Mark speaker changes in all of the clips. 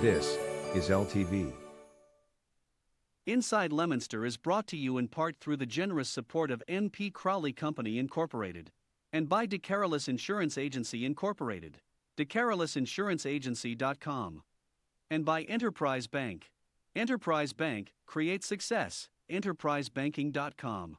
Speaker 1: This is LTV.
Speaker 2: Inside Leominster is brought to you in part through the generous support of N.P. Crowley Company Incorporated and by DeCarolis Insurance Agency Incorporated, DeCarolisinsuranceagency.com, and by Enterprise Bank. Enterprise Bank creates success. EnterpriseBanking.com.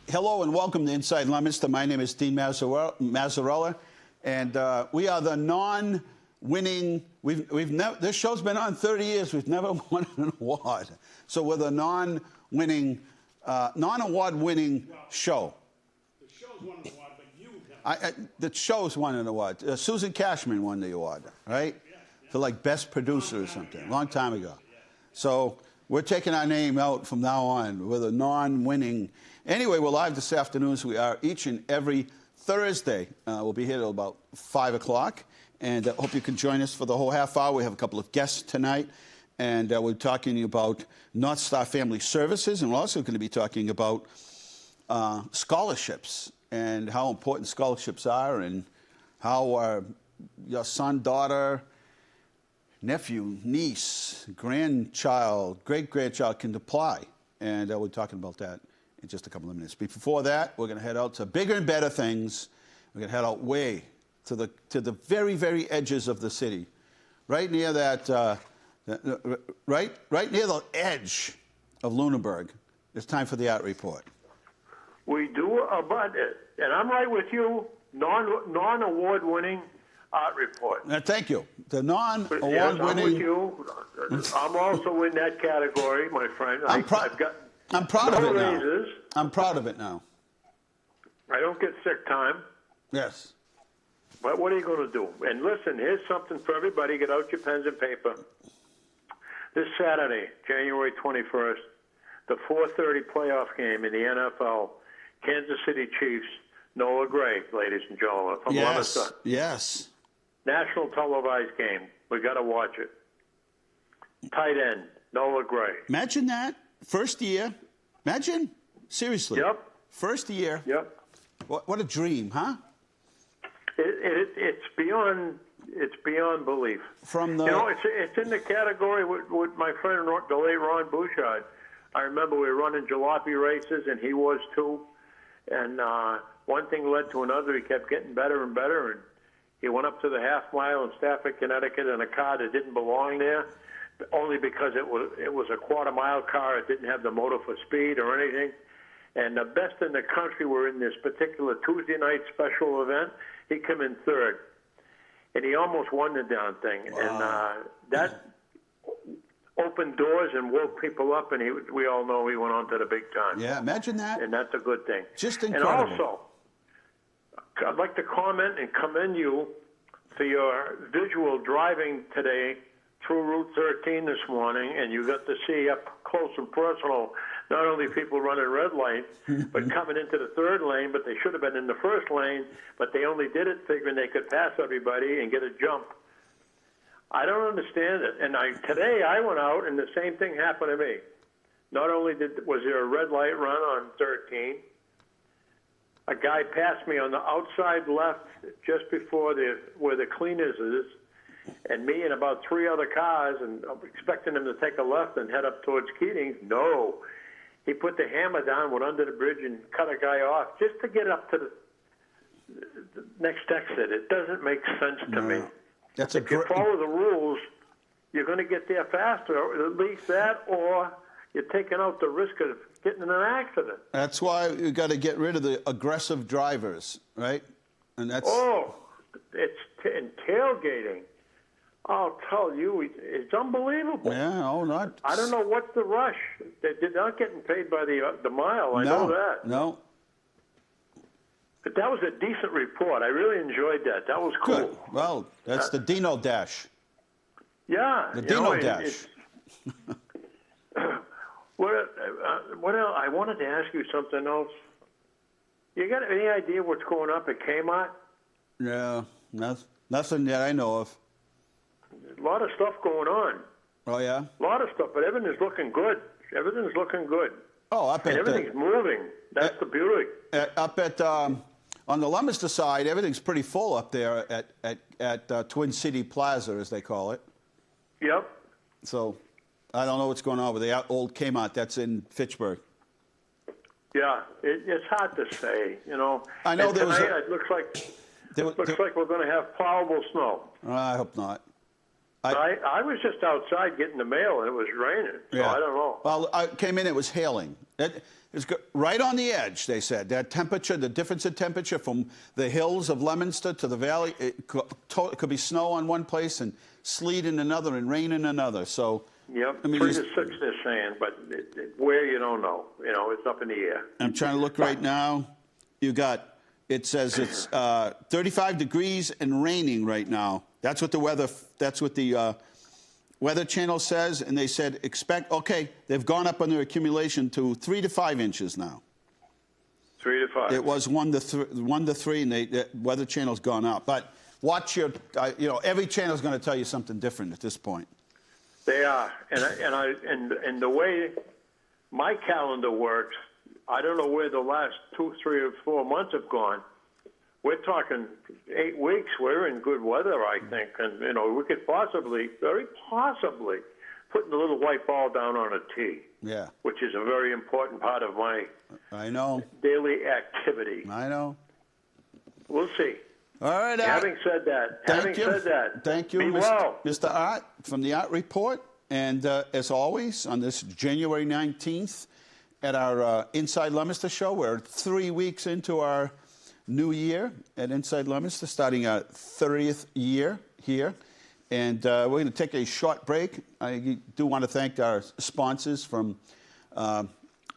Speaker 3: Hello and welcome to Inside Leominster. My name is Dean Mazzarella, and we are the non-winning. This show's been on 30 years. We've never won an award, so we're the non-winning, non-award-winning show.
Speaker 4: The show's won an award, but you haven't.
Speaker 3: The show's won an award. Susan Cashman won the award, right? For like best producer or something, long time ago. So we're taking our name out from now on. We're the non-winning. Anyway, we're live this afternoon, as we are each and every Thursday. We'll be here till about 5 o'clock, and I hope you can join us for the whole half hour. We have a couple of guests tonight, and we're talking about North Star Family Services, and we're also going to be talking about scholarships and how important scholarships are, and how your son, daughter, nephew, niece, grandchild, great-grandchild can apply, and we're talking about that in just a couple of minutes. Before that, we're going to head out to bigger and better things. We're going to head out way to the very, very edges of the city, right near that, right near the edge of Lunenburg. It's time for the Art Report.
Speaker 5: We do about it, and I'm right with you. Non-award-winning Art Report.
Speaker 3: Thank you. The non-award-winning.
Speaker 5: Yes, I'm with you. I'm also in that category, my friend.
Speaker 3: I'm proud of it now.
Speaker 5: Raises.
Speaker 3: I'm proud of it now.
Speaker 5: I don't get sick time.
Speaker 3: Yes.
Speaker 5: But what are you going to do? And listen, here's something for everybody. Get out your pens and paper. This Saturday, January 21st, the 4:30 playoff game in the NFL, Kansas City Chiefs, Noah Gray, ladies and gentlemen, from Leominster.
Speaker 3: Yes.
Speaker 5: National televised game. We got to watch it. Tight end, Noah Gray.
Speaker 3: Imagine that. First year. Imagine. Seriously.
Speaker 5: Yep.
Speaker 3: First year.
Speaker 5: Yep.
Speaker 3: What a dream, huh?
Speaker 5: It's beyond belief.
Speaker 3: From the
Speaker 5: it's in the category with my friend the late Ron Bouchard. I remember we were running jalopy races, and he was too. And one thing led to another. He kept getting better and better, and he went up to the half mile in Stafford, Connecticut, in a car that didn't belong there, only because it was a quarter-mile car. It didn't have the motor for speed or anything. And the best in the country were in this particular Tuesday night special event. He came in third, and he almost won the darn thing. Wow. And that opened doors and woke people up, and we all know he went on to the big time.
Speaker 3: Yeah, imagine that.
Speaker 5: And that's a good thing.
Speaker 3: Just incredible.
Speaker 5: And also, I'd like to comment and commend you for your visual driving today through Route 13 this morning, and you got to see up close and personal not only people running red lights, but coming into the third lane, but they should have been in the first lane, but they only did it figuring they could pass everybody and get a jump. I don't understand it. And today I went out, and the same thing happened to me. Not only was there a red light run on 13, a guy passed me on the outside left just before where the cleaners is, and me and about 3 other cars, and I'm expecting him to take a left and head up towards Keating. No. He put the hammer down, went under the bridge, and cut a guy off just to get up to the next exit. It doesn't make sense to me.
Speaker 3: If
Speaker 5: you follow the rules, you're going to get there faster, or at least that, or you're taking out the risk of getting in an accident.
Speaker 3: That's why you got to get rid of the aggressive drivers, right? And that's
Speaker 5: it's tailgating. I'll tell you, it's unbelievable.
Speaker 3: Yeah,
Speaker 5: I don't know what's the rush. They're not getting paid by the mile. I know that.
Speaker 3: No.
Speaker 5: But that was a decent report. I really enjoyed that. That was cool.
Speaker 3: Good. Well, that's the Dino Dash.
Speaker 5: Yeah.
Speaker 3: The
Speaker 5: you
Speaker 3: Dino
Speaker 5: know,
Speaker 3: Dash.
Speaker 5: What else? I wanted to ask you something else. You got any idea what's going up at Kmart?
Speaker 3: Yeah, nothing that I know of.
Speaker 5: A lot of stuff going on.
Speaker 3: Oh, yeah?
Speaker 5: A lot of stuff, but everything's looking good. Everything's looking good.
Speaker 3: Oh, up
Speaker 5: And
Speaker 3: at
Speaker 5: everything's moving. That's the beauty.
Speaker 3: up at on the Leominster side, everything's pretty full up there at Twin City Plaza, as they call it.
Speaker 5: Yep.
Speaker 3: So I don't know what's going on with the old Kmart that's in Fitchburg.
Speaker 5: Yeah, it's hard to say, you know.
Speaker 3: I know
Speaker 5: and
Speaker 3: there was
Speaker 5: tonight, it looks like we're going to have plowable snow.
Speaker 3: I hope not.
Speaker 5: I was just outside getting the mail, and it was raining, so I don't know.
Speaker 3: Well, I came in, it was hailing. It was right on the edge, they said. That temperature, the difference in temperature from the hills of Leominster to the valley, it could be snow on one place and sleet in another and rain in another. So,
Speaker 5: yep,
Speaker 3: I mean,
Speaker 5: 3 to 6 they're saying, but where you don't know. You know, it's up in the air.
Speaker 3: I'm trying to look right now. It says it's 35 degrees and raining right now. That's what the Weather Channel says, and they said they've gone up on their accumulation to 3 to 5 inches now.
Speaker 5: 3 to 5.
Speaker 3: It was 1 to 3, and the Weather Channel's gone up. But watch your, every channel's going to tell you something different at this point.
Speaker 5: They are, and the way my calendar works, I don't know where the last 2, 3, or 4 months have gone. We're talking 8 weeks. We're in good weather, I think, and we could very possibly, putting the little white ball down on a tee.
Speaker 3: Yeah.
Speaker 5: Which is a very important part of my daily activity.
Speaker 3: I know.
Speaker 5: We'll see.
Speaker 3: All right.
Speaker 5: Having said that,
Speaker 3: thank you,
Speaker 5: be well.
Speaker 3: Mr. Art, from the Art Report, and as always, on this January 19th at our Inside Leominster show, we're 3 weeks into our new year at Inside Leominster, starting our 30th year here. And we're going to take a short break. I do want to thank our sponsors from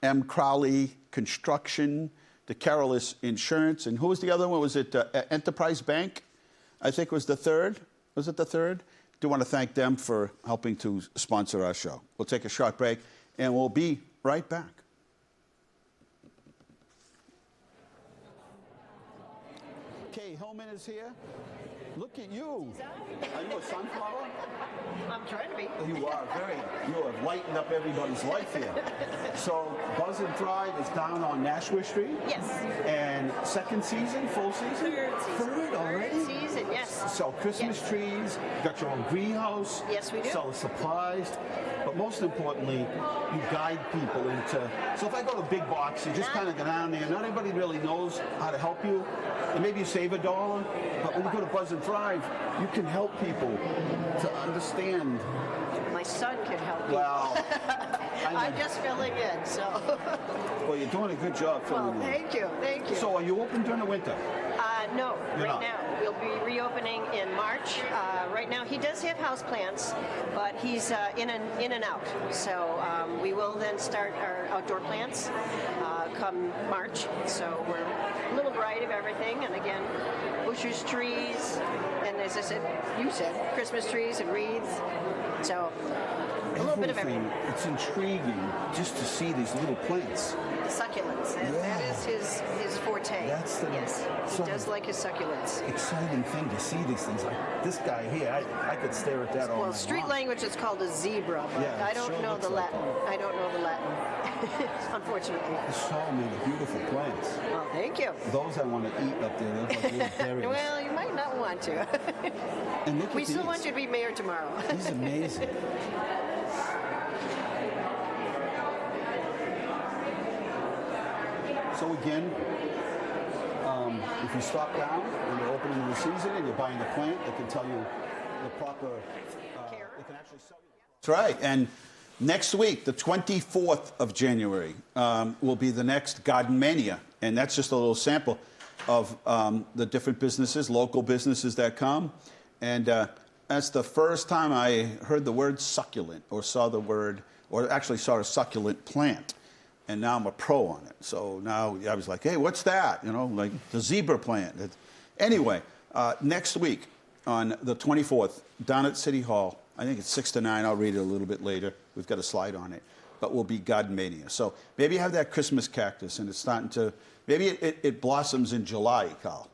Speaker 3: M. Crowley Construction, the Carolus Insurance, and who was the other one? Was it Enterprise Bank? I think was the third. Was it the third? Do want to thank them for helping to sponsor our show. We'll take a short break, and we'll be right back. Kay Hillman is here. Look at you. Are you a sunflower?
Speaker 6: I'm trying to be.
Speaker 3: You have lightened up everybody's life here. So Buzz and Thrive is down on Nashua Street?
Speaker 6: Yes.
Speaker 3: And second season, full season?
Speaker 6: Third season.
Speaker 3: Third already?
Speaker 6: Third season, yes.
Speaker 3: Sell Christmas trees, you got your own greenhouse.
Speaker 6: Yes, we do.
Speaker 3: Sell supplies. But most importantly, you guide people into... So if I go to Big Box, you just kind of go down there. Not everybody really knows how to help you. And maybe you save $1. But when you go to Buzz and Thrive, you can help people to understand.
Speaker 6: My son can help me.
Speaker 3: Well,
Speaker 6: I'm just filling in, so.
Speaker 3: Well, you're doing a good job filling in.
Speaker 6: Thank you.
Speaker 3: So are you open during the winter?
Speaker 6: No,
Speaker 3: You're
Speaker 6: right
Speaker 3: not.
Speaker 6: now. We'll be reopening in March. Right now, he does have houseplants, but he's in and out. So we will then start our outdoor plants come March. So we're a little variety of everything. And again, bushes, trees, and as I said, you said, Christmas trees and wreaths. So a little bit of everything.
Speaker 3: It's intriguing just to see these little plants.
Speaker 6: Succulents. That is his forte.
Speaker 3: That's the
Speaker 6: yes. He does like his succulents.
Speaker 3: Exciting thing to see these things. Like this guy here, I could stare at that all night
Speaker 6: Well, street
Speaker 3: long.
Speaker 6: language is called a zebra, but
Speaker 3: Yeah,
Speaker 6: I
Speaker 3: it
Speaker 6: don't
Speaker 3: sure
Speaker 6: know
Speaker 3: looks
Speaker 6: the
Speaker 3: like
Speaker 6: Latin. I don't know the Latin, unfortunately.
Speaker 3: So many beautiful plants.
Speaker 6: Well, thank you.
Speaker 3: Those I want to eat up there. Those like little berries.
Speaker 6: Well, you might not want to.
Speaker 3: And look
Speaker 6: We
Speaker 3: at
Speaker 6: still
Speaker 3: these.
Speaker 6: want you to be mayor tomorrow.
Speaker 3: He's amazing. So again, if you stop down when they're opening the season and you're buying a plant, they can tell you the proper, they can actually sell you. That's right. And next week, the 24th of January, will be the next Garden Mania. And that's just a little sample of the different businesses, local businesses that come. And that's the first time I heard the word succulent or saw the word, or actually saw a succulent plant. And now I'm a pro on it. So now I was like, hey, what's that? You know, like the zebra plant. Anyway, next week on the 24th, down at City Hall, I think it's 6 to 9. I'll read it a little bit later. We've got a slide on it. But will be Gardenia. So maybe you have that Christmas cactus and it's starting to, maybe it blossoms in July, Carl.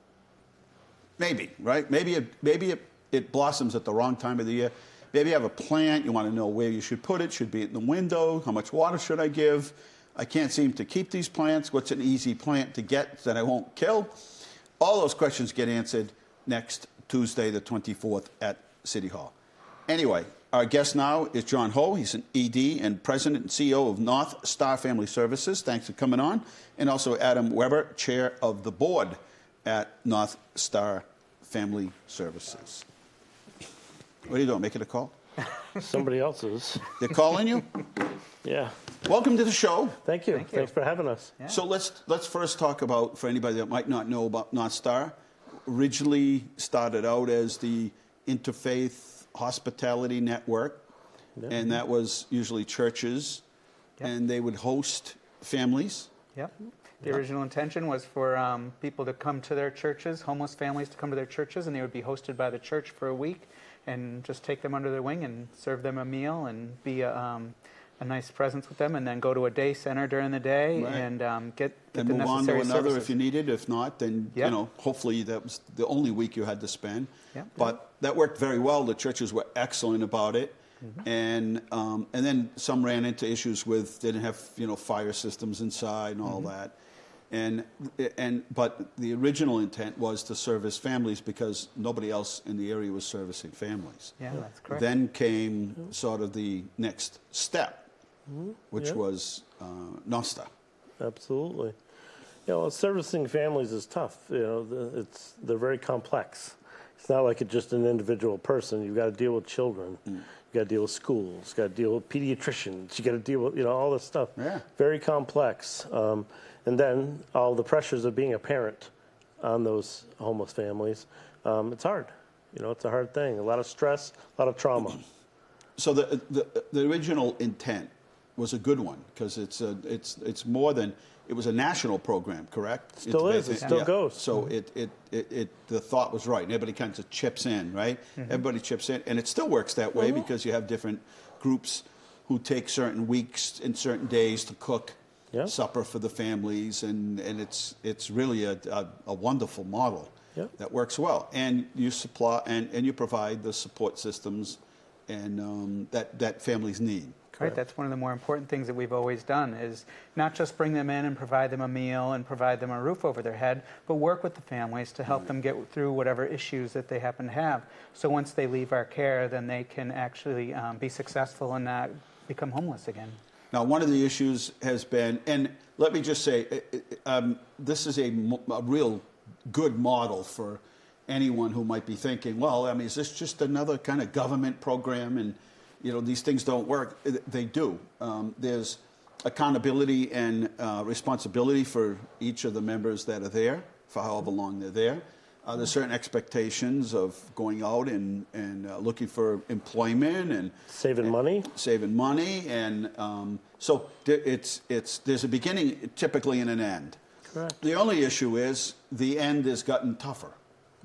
Speaker 3: Maybe, right? Maybe it blossoms at the wrong time of the year. Maybe you have a plant, you want to know where you should put it. Should be in the window. How much water should I give? I can't seem to keep these plants. What's an easy plant to get that I won't kill? All those questions get answered next Tuesday, the 24th at City Hall. Anyway, our guest now is John Hogue. He's an ED and President and CEO of North Star Family Services. Thanks for coming on. And also Adam Weber, Chair of the Board at North Star Family Services. What are you doing, making a call?
Speaker 7: Somebody else's.
Speaker 3: They're calling you?
Speaker 7: Yeah.
Speaker 3: Welcome to the show.
Speaker 7: Thank you. Thanks for having us.
Speaker 8: Yeah.
Speaker 3: So let's first talk about, for anybody that might not know about North Star, originally started out as the Interfaith Hospitality Network, and that was usually churches, and they would host families.
Speaker 8: Yep. The original intention was for people to come to their churches, homeless families to come to their churches, and they would be hosted by the church for a week and just take them under their wing and serve them a meal and be a nice presence with them, and then go to a day center during the day and get the
Speaker 3: move
Speaker 8: necessary
Speaker 3: on to another
Speaker 8: services.
Speaker 3: if you needed. If not, then you know, hopefully that was the only week you had to spend. But that worked very well. The churches were excellent about it. And then some ran into issues with they didn't have fire systems inside and all that. But the original intent was to service families because nobody else in the area was servicing families.
Speaker 8: Yeah, that's correct.
Speaker 3: Then came sort of the next step, which was Nostar.
Speaker 7: Absolutely. Well, servicing families is tough. They're very complex. It's not like it's just an individual person. You've got to deal with children. You got to deal with schools. You got to deal with pediatricians. You got to deal with all this stuff.
Speaker 3: Yeah.
Speaker 7: Very complex. And then all the pressures of being a parent on those homeless families. It's hard. It's a hard thing. A lot of stress, a lot of trauma.
Speaker 3: So the original intent was a good one because it's more than it was a national program, correct?
Speaker 7: Still is. It still goes.
Speaker 3: So the thought was right. Everybody kind of chips in, right? Everybody chips in, and it still works that way because you have different groups who take certain weeks and certain days to cook supper for the families, and it's really a wonderful model that works well. And you supply and you provide the support systems and that families need.
Speaker 8: Right, that's one of the more important things that we've always done is not just bring them in and provide them a meal and provide them a roof over their head, but work with the families to help them get through whatever issues that they happen to have. So once they leave our care, then they can actually be successful and not become homeless again.
Speaker 3: Now, one of the issues has been, and let me just say, this is a real good model for anyone who might be thinking, well, I mean, is this just another kind of government program and these things don't work? They do. There's accountability and responsibility for each of the members that are there for however long they're there. There's certain expectations of going out and looking for employment and
Speaker 7: saving money.
Speaker 3: And so there's a beginning typically and an end.
Speaker 7: Correct.
Speaker 3: The only issue is the end has gotten tougher.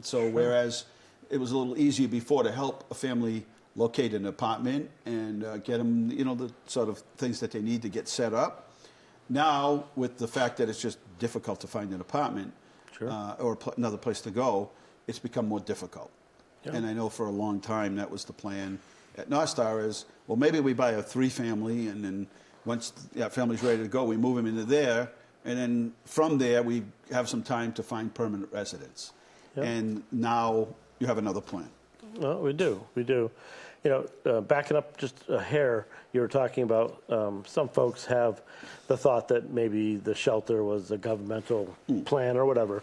Speaker 3: So whereas it was a little easier before to help a family locate an apartment and get them, the sort of things that they need to get set up. Now, with the fact that it's just difficult to find an apartment or another place to go, it's become more difficult. Yeah. And I know for a long time that was the plan at North Star is, well, maybe we buy a 3-family, and then once that family's ready to go, we move them into there, and then from there we have some time to find permanent residence. Yep. And now you have another plan.
Speaker 7: Well, we do. Backing up just a hair, you were talking about some folks have the thought that maybe the shelter was a governmental plan or whatever.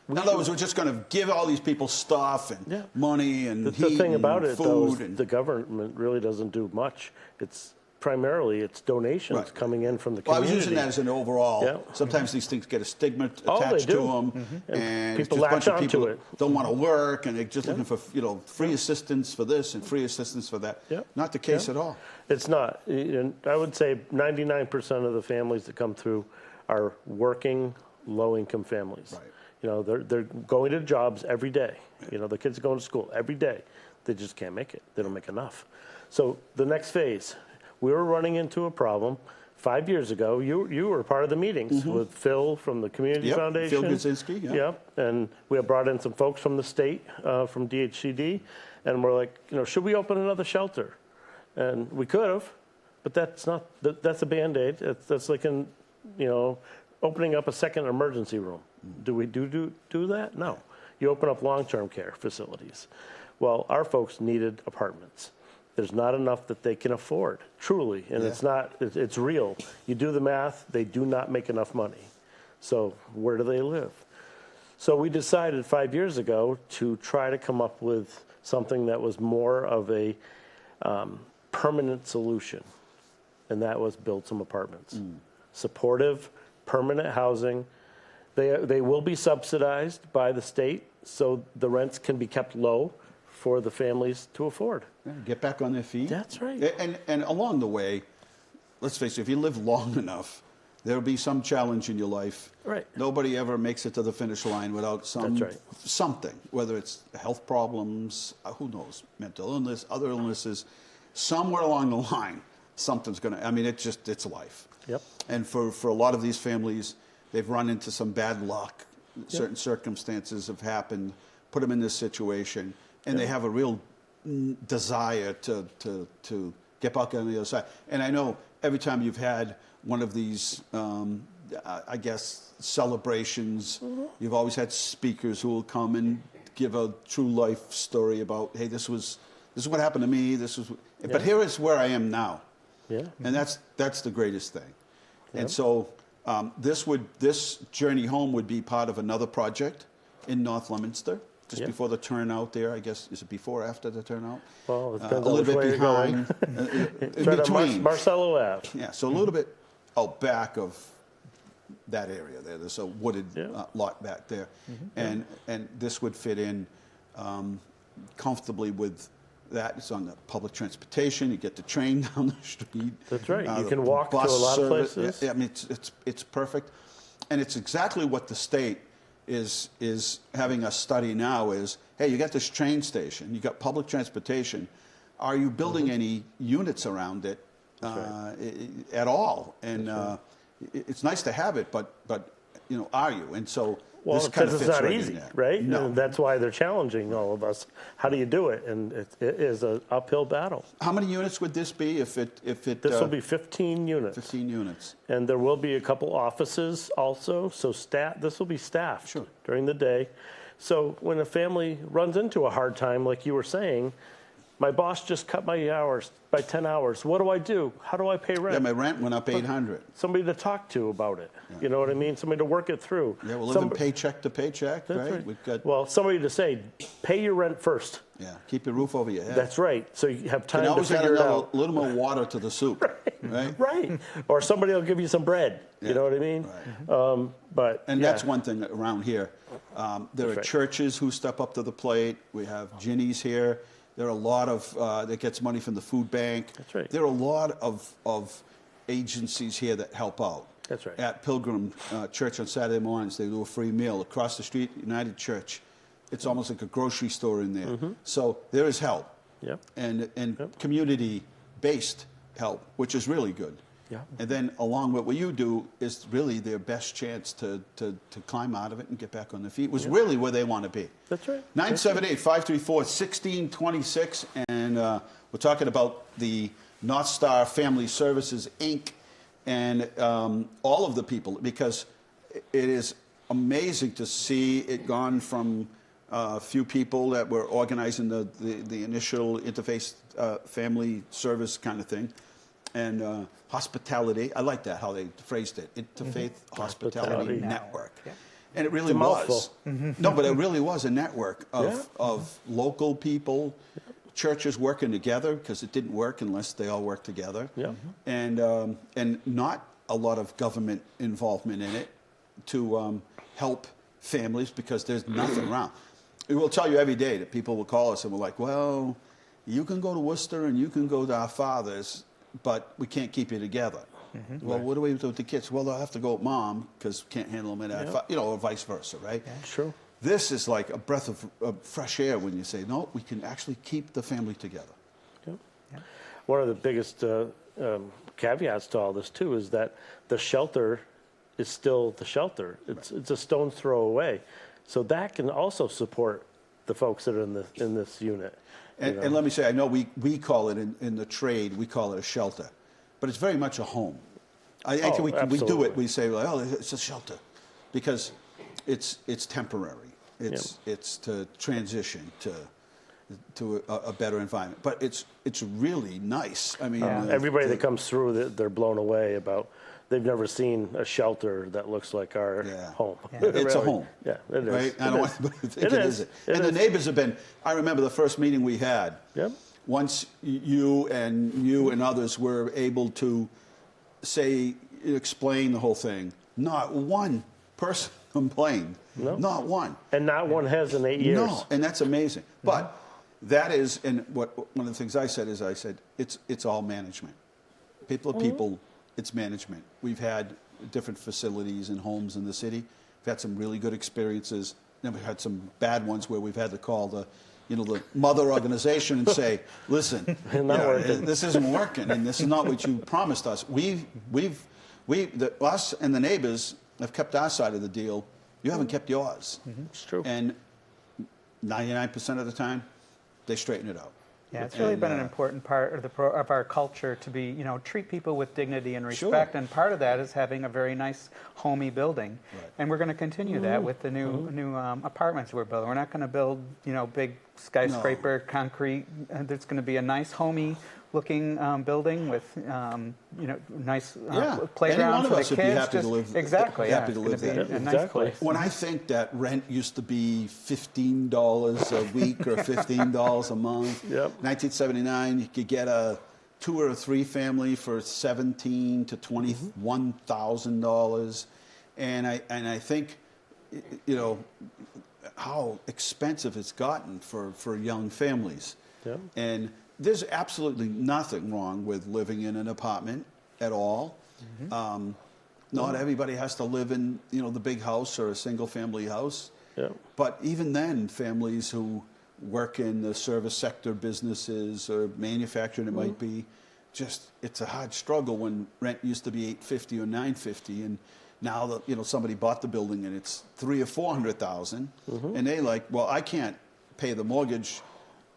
Speaker 3: In other words, we're just going to give all these people stuff and money and
Speaker 7: the
Speaker 3: heat
Speaker 7: thing about
Speaker 3: and
Speaker 7: it,
Speaker 3: food.
Speaker 7: though, is the government really doesn't do much. It's primarily donations coming in from the community.
Speaker 3: Well, I was using that as an overall. Yeah. Sometimes these things get a stigma attached to them, and
Speaker 7: people
Speaker 3: it's just a bunch of people
Speaker 7: it.
Speaker 3: Don't want to work, and they're just looking for free assistance for this and free assistance for that. Not the case at all.
Speaker 7: It's not. I would say 99% of the families that come through are working, low-income families.
Speaker 3: Right.
Speaker 7: They're going to jobs every day. The kids are going to school every day. They just can't make it. They don't make enough. So the next phase, we were running into a problem 5 years ago. You were part of the meetings with Phil from the Community Foundation.
Speaker 3: Phil Kaczynski, yeah.
Speaker 7: Yep, and we had brought in some folks from the state, from DHCD, and we're like, should we open another shelter? And we could have, but that's not, that's a Band-Aid. That's like opening up a second emergency room. Do we do that? No. You open up long-term care facilities. Well, our folks needed apartments. There's not enough that they can afford, truly, and it's real. You do the math, they do not make enough money. So where do they live? So we decided 5 years ago to try to come up with something that was more of a permanent solution, and that was build some apartments. Supportive, permanent housing. They will be subsidized by the state, so the rents can be kept low for the families to afford.
Speaker 3: Get back on their feet.
Speaker 7: That's right.
Speaker 3: And along the way, let's face it, if you live long enough, there'll be some challenge in your life.
Speaker 7: Right.
Speaker 3: Nobody ever makes it to the finish line without
Speaker 7: That's right.
Speaker 3: something, whether it's health problems, who knows, mental illness, other illnesses. Somewhere along the line, something's going to, it's life.
Speaker 7: Yep.
Speaker 3: And for a lot of these families, they've run into some bad luck. Certain circumstances have happened, put them in this situation, and they have a real desire to get back on the other side. And I know every time you've had one of these, celebrations, you've always had speakers who will come and give a true life story about, hey, this is what happened to me. But here is where I am now.
Speaker 7: Yeah.
Speaker 3: And that's the greatest thing. Yep. And so this journey home would be part of another project in North Leominster. Just before the turnout there, I guess. Is it before or after the turnout?
Speaker 7: Well, it depends
Speaker 3: a
Speaker 7: on
Speaker 3: little
Speaker 7: which way
Speaker 3: bit
Speaker 7: you're going.
Speaker 3: behind.
Speaker 7: It's right on Marcello Ave.
Speaker 3: Yeah, so a little bit out back of that area there. There's a wooded lot back there. And this would fit in comfortably with that. It's on the public transportation. You get the train down the street.
Speaker 7: That's right. You can walk to a lot of places.
Speaker 3: Yeah, it's perfect. And it's exactly what the state is having us study now is, hey, you got this train station, you got public transportation. Are you building any units around it at all? And it's nice to have it, but are you? And so this kind of fits
Speaker 7: it's not
Speaker 3: right
Speaker 7: easy,
Speaker 3: in there.
Speaker 7: right?
Speaker 3: No.
Speaker 7: And that's why they're challenging all of us. How do you do it? And it is an uphill battle.
Speaker 3: How many units would this be if it?
Speaker 7: This will be 15 units.
Speaker 3: 15 units.
Speaker 7: And there will be a couple offices also. So this will be staffed during the day. So when a family runs into a hard time, like you were saying, my boss just cut my hours by 10 hours. What do I do? How do I pay rent?
Speaker 3: Yeah, my rent went up $800.
Speaker 7: Somebody to talk to about it. Yeah. You know what I mean? Somebody to work it through.
Speaker 3: Yeah, we're living paycheck to paycheck, right?
Speaker 7: We've got somebody to say, pay your rent first.
Speaker 3: Yeah, keep your roof over your head.
Speaker 7: That's right. So you have time to
Speaker 3: always
Speaker 7: figure
Speaker 3: add
Speaker 7: it out.
Speaker 3: A little more water to the soup, right?
Speaker 7: Right. Or somebody will give you some bread. You know what I mean?
Speaker 3: Right. That's one thing around here. There are churches who step up to the plate. We have Ginny's here. There are a lot of that gets money from the food bank.
Speaker 7: That's right.
Speaker 3: There are a lot of agencies here that help out.
Speaker 7: That's right.
Speaker 3: At Pilgrim Church on Saturday mornings, they do a free meal. Across the street, United Church, it's almost like a grocery store in there. So there is help.
Speaker 7: Yep.
Speaker 3: And community-based help, which is really good.
Speaker 7: Yeah.
Speaker 3: And then along with what you do is really their best chance to climb out of it and get back on their feet was really where they want to be.
Speaker 7: That's right.
Speaker 3: 978-534-1626. And we're talking about the North Star Family Services, Inc. and all of the people, because it is amazing to see it gone from a few people that were organizing the initial interface family service kind of thing. And hospitality, I like that, how they phrased it. Interfaith Hospitality Network. Yeah. And it really was. No, but it really was a network of local people, churches working together, because it didn't work unless they all worked together.
Speaker 7: Yeah.
Speaker 3: And not a lot of government involvement in it to help families, because there's nothing around. We will tell you every day that people will call us and we're like, well, you can go to Worcester and you can go to our fathers, but we can't keep you together. Well, what do we do with the kids? Well, they'll have to go with mom because we can't handle them at or vice versa, right?
Speaker 7: Yeah. Sure.
Speaker 3: this is like a breath of fresh air when you say, no, we can actually keep the family together.
Speaker 7: Yep. One of the biggest caveats to all this too is that the shelter is still the shelter. It's a stone's throw away, so that can also support the folks that are in this unit.
Speaker 3: And let me say, I know we call it in the trade, we call it a shelter, but it's very much a home. I think we do it. We say, well, oh, it's a shelter, because it's temporary. It's to transition to a better environment. But it's really nice. I mean,
Speaker 7: everybody that comes through, they're blown away about. They've never seen a shelter that looks like our home.
Speaker 3: Yeah. It's a home.
Speaker 7: Yeah, it is.
Speaker 3: Right? I don't want anybody to think it is. And the neighbors have been. I remember the first meeting we had.
Speaker 7: Yep.
Speaker 3: Once you and others were able to explain the whole thing, not one person complained.
Speaker 7: No.
Speaker 3: Not one.
Speaker 7: And not one has in 8 years.
Speaker 3: No, and that's amazing. But that is, and one of the things I said is, it's all management. People are people. It's management. We've had different facilities and homes in the city. We've had some really good experiences. Then we've had some bad ones where we've had to call the mother organization and say, listen, this isn't working, and this is not what you promised us. Us and the neighbors have kept our side of the deal. You haven't kept yours.
Speaker 7: It's true.
Speaker 3: And 99% of the time, they straighten it out.
Speaker 8: Yeah, it's really been an important part of our culture to be, treat people with dignity and respect, and part of that is having a very nice, homey building. Right. And we're going to continue that with the new apartments we're building. We're not going to build, big skyscraper concrete. There's going to be a nice, homey looking building with, nice playground for the kids.
Speaker 3: Would be happy to live.
Speaker 8: Exactly.
Speaker 3: Happy to live there.
Speaker 8: A nice place.
Speaker 3: When I think that rent used to be $15 a week or $15 a month.
Speaker 7: Yep.
Speaker 3: 1979, you could get a 2 or 3 family for $17,000 to $21,000, and I think, how expensive it's gotten for young families.
Speaker 7: Yep.
Speaker 3: And there's absolutely nothing wrong with living in an apartment at all. Not everybody has to live in the big house or a single family house.
Speaker 7: Yep.
Speaker 3: But even then, families who work in the service sector businesses or manufacturing, it might be, it's a hard struggle when rent used to be $850 or $950, and now that somebody bought the building and it's $300,000 or $400,000, and they well, I can't pay the mortgage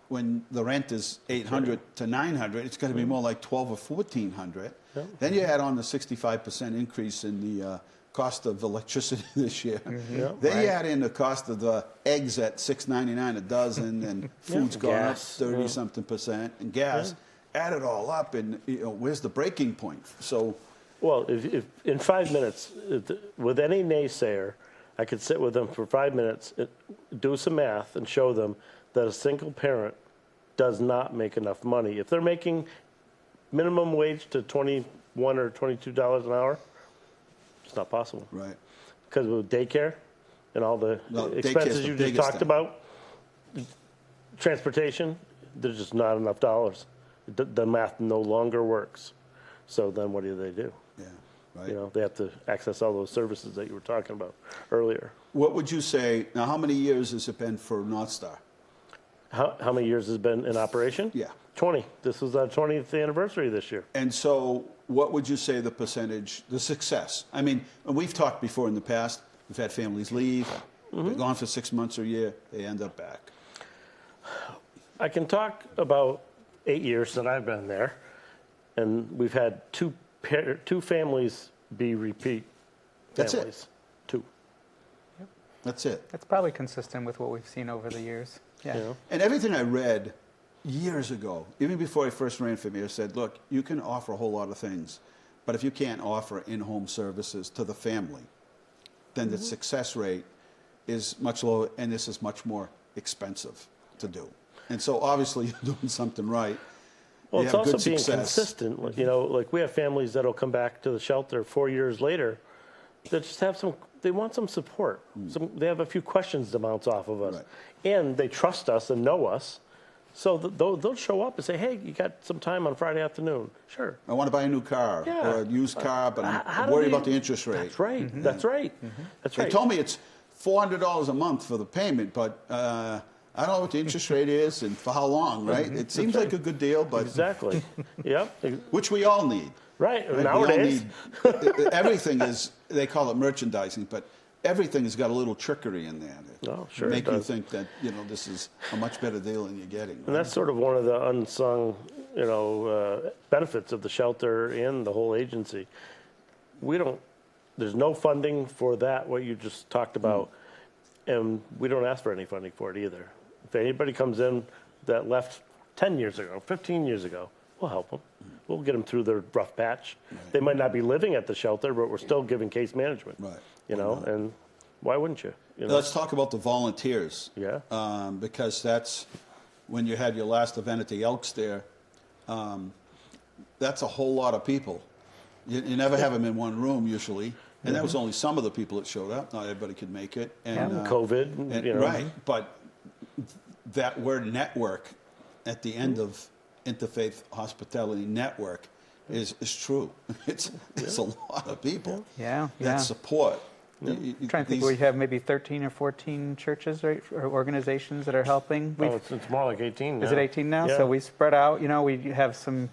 Speaker 3: when the rent is $800 to $900. It's going to be more like $1,200 or $1,400.
Speaker 7: Yep.
Speaker 3: Then you add on the 65% increase in the cost of electricity this year.
Speaker 7: Yep.
Speaker 3: Then you add in the cost of the eggs at $6.99 a dozen, and food's gone up 30-something%, and gas. Add it all up, and where's the breaking point? So,
Speaker 7: well, if in 5 minutes, with any naysayer, I could sit with them for 5 minutes, do some math, and show them that a single parent does not make enough money. If they're making minimum wage to $21 or $22 an hour, it's not possible.
Speaker 3: Right.
Speaker 7: Because with daycare and all the expenses you just talked about, transportation, there's just not enough dollars. The math no longer works. So then what do?
Speaker 3: Yeah, right.
Speaker 7: They have to access all those services that you were talking about earlier.
Speaker 3: What would you say, now how many years has it been for North Star?
Speaker 7: How many years has it been in operation?
Speaker 3: Yeah.
Speaker 7: 20. This was our 20th anniversary this year.
Speaker 3: And so what would you say the percentage, the success? I mean, we've talked before in the past, we've had families leave, they're gone for 6 months or a year, they end up back.
Speaker 7: I can talk about 8 years that I've been there, and we've had two families be repeat
Speaker 3: That's
Speaker 7: families.
Speaker 3: it?
Speaker 7: 2.
Speaker 8: Yep.
Speaker 3: That's it.
Speaker 8: That's probably consistent with what we've seen over the years. Yeah.
Speaker 3: And everything I read years ago, even before I first ran for mayor, said, look, you can offer a whole lot of things, but if you can't offer in-home services to the family, then the success rate is much lower, and this is much more expensive to do. And so obviously you're doing something right.
Speaker 7: Well,
Speaker 3: you
Speaker 7: it's
Speaker 3: have
Speaker 7: also
Speaker 3: good
Speaker 7: being
Speaker 3: success.
Speaker 7: consistent. Like we have families that'll come back to the shelter 4 years later that just have they want some support. They have a few questions to bounce off of us.
Speaker 3: Right.
Speaker 7: And they trust us and know us. So they'll show up and say, hey, you got some time on Friday afternoon? Sure.
Speaker 3: I want to buy a new car or a used car, but I'm worried about the interest rate.
Speaker 7: That's right. That's right. That's right.
Speaker 3: They told me it's $400 a month for the payment, but I don't know what the interest rate is and for how long, right? It seems like a good deal, but
Speaker 7: Exactly. Yep.
Speaker 3: which we all need.
Speaker 7: Right.
Speaker 3: Right?
Speaker 7: Nowadays.
Speaker 3: We all need, everything is, they call it merchandising, but everything has got a little trickery in there to
Speaker 7: Oh, sure it
Speaker 3: make you
Speaker 7: does.
Speaker 3: think that, this is a much better deal than you're getting.
Speaker 7: And that's sort of one of the unsung, benefits of the shelter and the whole agency. There's no funding for that, what you just talked about, and we don't ask for any funding for it either. If anybody comes in that left 10 years ago, 15 years ago, we'll help them. We'll get them through their rough patch. They might not be living at the shelter, but we're still giving case management.
Speaker 3: Right.
Speaker 7: And why wouldn't you?
Speaker 3: Let's talk about the volunteers.
Speaker 7: Yeah.
Speaker 3: Because that's when you had your last event at the Elks there. That's a whole lot of people. You never have them in one room usually, and that was only some of the people that showed up. Not everybody could make it. And
Speaker 7: COVID,
Speaker 3: right? But that word network at the end of Interfaith Hospitality Network is true. It's a lot of people.
Speaker 8: Yeah.
Speaker 3: That support.
Speaker 8: I'm trying to think, we have maybe 13 or 14 churches, right, or organizations that are helping.
Speaker 7: It's more like 18 now.
Speaker 8: Is it 18 now?
Speaker 7: Yeah.
Speaker 8: So we spread out. We have some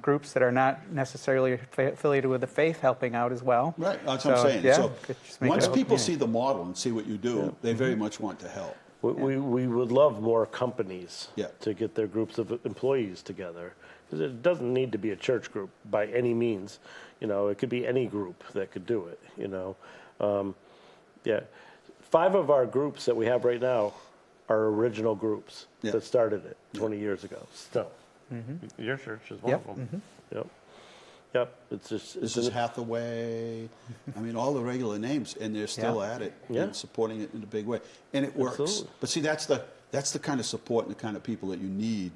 Speaker 8: groups that are not necessarily affiliated with the faith helping out as well.
Speaker 3: Right, that's what I'm saying.
Speaker 8: Yeah,
Speaker 3: So
Speaker 8: just make
Speaker 3: once
Speaker 8: it
Speaker 3: people
Speaker 8: open.
Speaker 3: see the model and see what you do, they very much want to help.
Speaker 7: We would love more companies
Speaker 3: Yeah.
Speaker 7: to get their groups of employees together. Because it doesn't need to be a church group by any means. It could be any group that could do it, Yeah. 5 of our groups that we have right now are original groups that started it 20 years ago. Still. Your church is one of them. Yep. It's just...
Speaker 3: This is Hathaway. I mean, all the regular names, and they're still at it and supporting it in a big way. And it works.
Speaker 7: Absolutely.
Speaker 3: But see, that's the kind of support and the kind of people that you need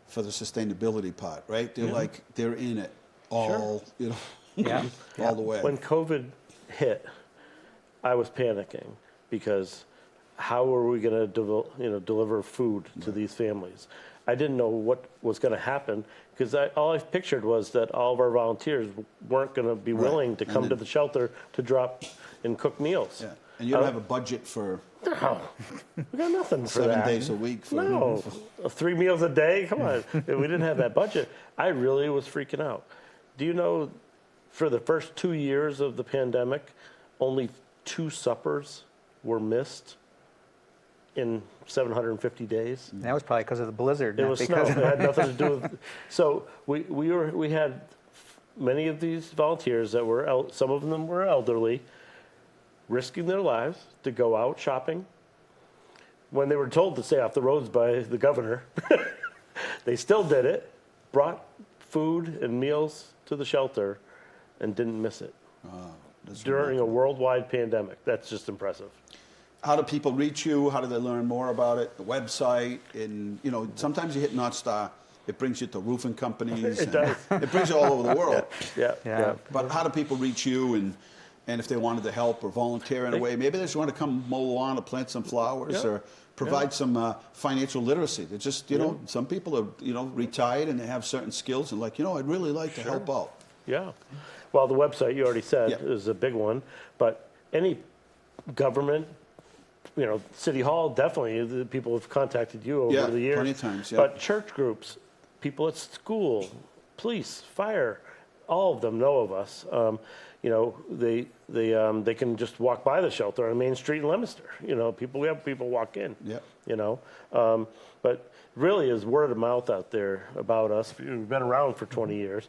Speaker 3: for the sustainability part, right? They're they're in it all, all the way.
Speaker 7: When COVID hit, I was panicking because how are we going to deliver food to these families? I didn't know what was going to happen because all I pictured was that all of our volunteers weren't going to be willing to come to the shelter to drop and cook meals.
Speaker 3: Yeah. And you don't have a budget for
Speaker 7: No, we got nothing for
Speaker 3: 7
Speaker 7: that.
Speaker 3: days a week. For,
Speaker 7: No, 3 meals a day. Come on, we didn't have that budget. I really was freaking out. Do you know, for the first 2 years of the pandemic, only 2 suppers were missed in 750 days.
Speaker 8: That was probably because of the blizzard.
Speaker 7: It
Speaker 8: not
Speaker 7: was snow.
Speaker 8: because
Speaker 7: It had nothing to do with. So we had many of these volunteers that were some of them were elderly, risking their lives to go out shopping. When they were told to stay off the roads by the governor, they still did it. Brought food and meals to the shelter, and didn't miss it during a worldwide pandemic. That's just impressive.
Speaker 3: How do people reach you? How do they learn more about it? The website, and sometimes you hit North Star, it brings you to roofing companies.
Speaker 7: It does.
Speaker 3: It brings you all over the world.
Speaker 7: Yeah.
Speaker 3: But how do people reach you, and if they wanted to help or volunteer in a way, maybe they just want to come mow the lawn or plant some flowers or provide some financial literacy. They're just, some people are, retired and they have certain skills and I'd really like to help out.
Speaker 7: Yeah. Well, the website you already said is a big one, but any government, City Hall, definitely, the people have contacted you over the years.
Speaker 3: Plenty of times,
Speaker 7: But church groups, people at school, police, fire, all of them know of us. They can just walk by the shelter on Main Street in Leominster. We have people walk in. But really is word of mouth out there about us. We've been around for 20 years.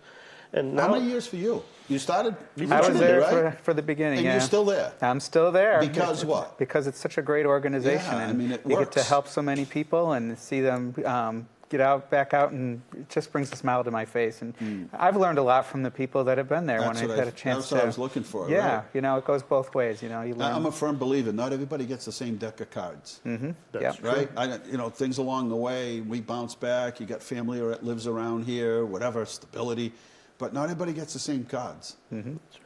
Speaker 7: And now,
Speaker 3: how many years for you? You started?
Speaker 8: I was there
Speaker 3: right?
Speaker 8: for the beginning.
Speaker 3: And you're still there?
Speaker 8: I'm still there.
Speaker 3: Because what?
Speaker 8: Because it's such a great organization.
Speaker 3: Yeah,
Speaker 8: and
Speaker 3: it
Speaker 8: you
Speaker 3: works.
Speaker 8: get to help so many people and see them get back out, and it just brings a smile to my face. And I've learned a lot from the people that have been there
Speaker 3: That's
Speaker 8: when I've had a chance
Speaker 3: that's what I was looking for.
Speaker 8: Yeah,
Speaker 3: right?
Speaker 8: it goes both ways. You learn.
Speaker 3: I'm a firm believer. Not everybody gets the same deck of cards.
Speaker 7: that's
Speaker 3: Right? Things along the way, we bounce back. You got family that lives around here, whatever, stability. But not everybody gets the same cards.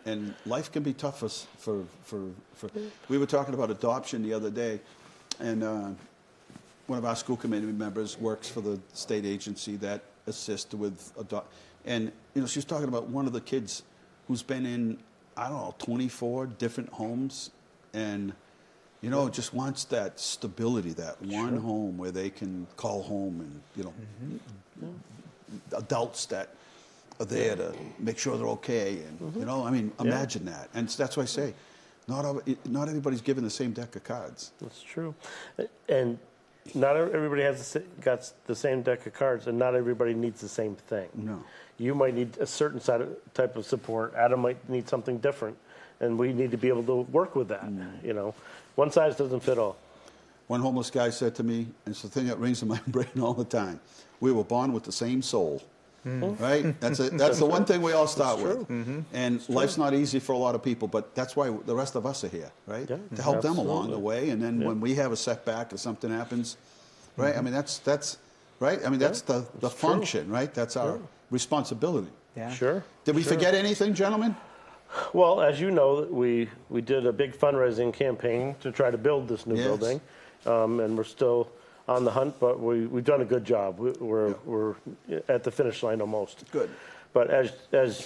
Speaker 3: And life can be tough for we were talking about adoption the other day, and one of our school committee members works for the state agency that assists with and she was talking about one of the kids who's been in 24 different homes, and You know, just wants that stability, that one home where they can call home and, you know, adults that are there to make sure they're okay. And, you know, I mean, imagine that. And that's why I say, not everybody's given the same deck of cards.
Speaker 7: That's true. And not everybody has got the same deck of cards, and not everybody needs the same thing.
Speaker 3: No.
Speaker 7: You might need a certain type of support. Adam might need something different, and we need to be able to work with that. You know, one size doesn't fit all.
Speaker 3: One homeless guy said to me, and it's the thing that rings in my brain all the time, we were born with the same soul. Right? That's the one thing we all start with. And life's not easy for a lot of people, but that's why the rest of us are here, right? To help them along the way. And then when we have a setback or something happens, right? I mean, that's right? I mean, that's the function, right? That's our responsibility.
Speaker 8: Yeah.
Speaker 7: Sure.
Speaker 3: Did we forget anything, gentlemen?
Speaker 7: Well, as you know, we did a big fundraising campaign to try to build this new building, and we're still on the hunt, but we've done a good job. We're at the finish line almost.
Speaker 3: Good.
Speaker 7: But as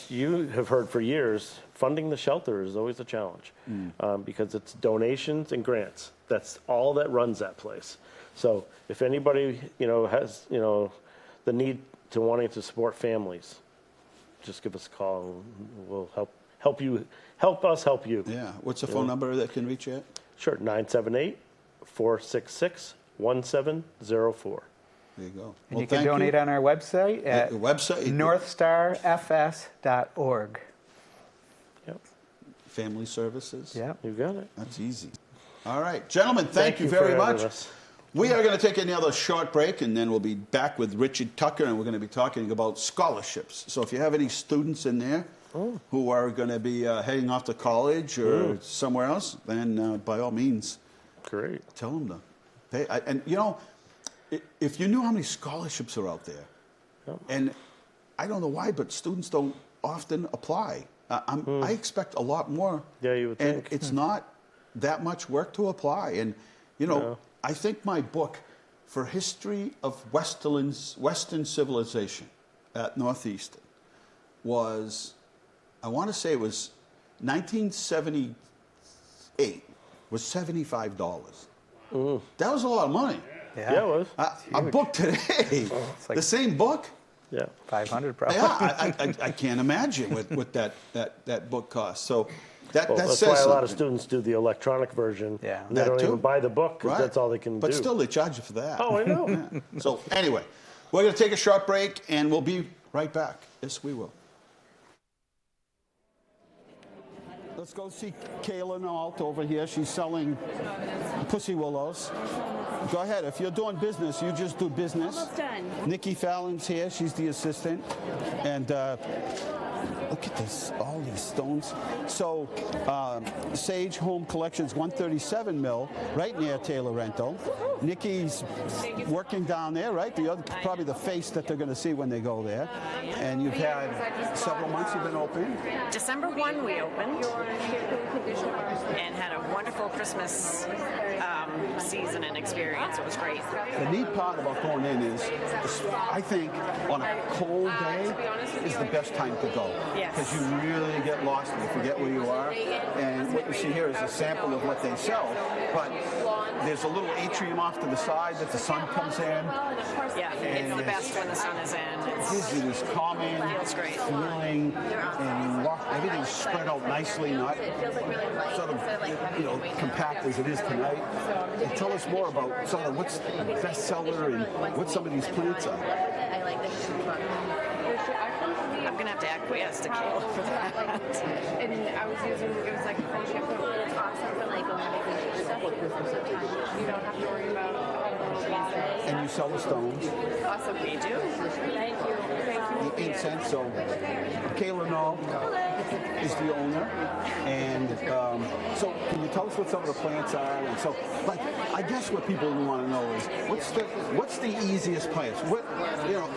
Speaker 7: you have heard for years, funding the shelter is always a challenge because it's donations and grants. That's all that runs that place. So if anybody has the need to wanting to support families, just give us a call and we'll help us help you.
Speaker 3: Yeah. What's the phone number that can reach you at?
Speaker 7: Sure, 978-466-1704.
Speaker 3: There you go.
Speaker 8: And you can donate on our website at northstarfs.org.
Speaker 7: Yep.
Speaker 3: Family Services.
Speaker 8: Yep.
Speaker 7: You got it.
Speaker 3: That's easy. All right. Gentlemen, thank you
Speaker 7: for
Speaker 3: very
Speaker 7: having
Speaker 3: much.
Speaker 7: us.
Speaker 3: We are going to take another short break, and then we'll be back with Richard Tucker, and we're going to be talking about scholarships. So if you have any students in there who are going to be heading off to college or somewhere else, then by all means,
Speaker 7: Great.
Speaker 3: tell them to pay. And, you know, if you knew how many scholarships are out there, and I don't know why, but students don't often apply. I expect a lot more.
Speaker 7: Yeah, you would
Speaker 3: and
Speaker 7: think.
Speaker 3: it's not that much work to apply. And, you know, I think my book for History of Western Civilization at Northeastern was, I want to say it was 1978, was $75. That was a lot of money.
Speaker 7: Yeah, it was.
Speaker 3: A book today,
Speaker 8: like
Speaker 3: the same book.
Speaker 7: Yeah.
Speaker 8: 500 probably.
Speaker 3: Yeah, I can't imagine what that book costs. So that
Speaker 7: That's
Speaker 3: says
Speaker 7: why a lot of
Speaker 3: something.
Speaker 7: students do the electronic version.
Speaker 8: Yeah.
Speaker 7: And they
Speaker 3: That
Speaker 7: don't
Speaker 3: too.
Speaker 7: even buy the book because
Speaker 3: Right.
Speaker 7: that's all they can do.
Speaker 3: But still, they charge you for that.
Speaker 7: Oh, I know.
Speaker 3: Yeah. So anyway, we're going to take a short break, and we'll be right back. Yes, we will. Let's go see Kayla Nault over here. She's selling pussy willows. Go ahead. If you're doing business, you just do business.
Speaker 9: Almost done.
Speaker 3: Nikki Fallon's here. She's the assistant. And look at this, all these stones. So Sage Home Collections, 137 Mill, right near Taylor Rental. Nikki's working down there, right? Probably the face that they're going to see when they go there. And you've had several months you've been open.
Speaker 10: December 1 we opened and had a wonderful Christmas season and experience. It was great.
Speaker 3: The neat part about going in is, I think, on a cold day is the best time to go.
Speaker 10: Yes.
Speaker 3: Because you really get lost and you forget where you are. And what you see here is a sample of what they sell. But there's a little atrium off to the side that the sun comes in.
Speaker 10: Yeah, it's the best when the sun is in.
Speaker 3: It gives you this calming
Speaker 10: Feels great.
Speaker 3: feeling, and you walk, everything's spread out nicely, not sort of, compact as it is tonight. And tell us more about sort of what's the bestseller and what some of these plants are.
Speaker 10: I'm going to have to acquiesce to Kayla for that.
Speaker 9: And I was using, it was like a phone shampoo. It's awesome for like going stuff with Christmas time. You don't have to worry about
Speaker 3: And you sell the stones.
Speaker 9: Awesome.
Speaker 10: We do.
Speaker 9: Thank you.
Speaker 3: The incense. So Kayla Nault is the owner, and so can you tell us what some of the plants are? And so, like, I guess what people want to know is what's the easiest plants?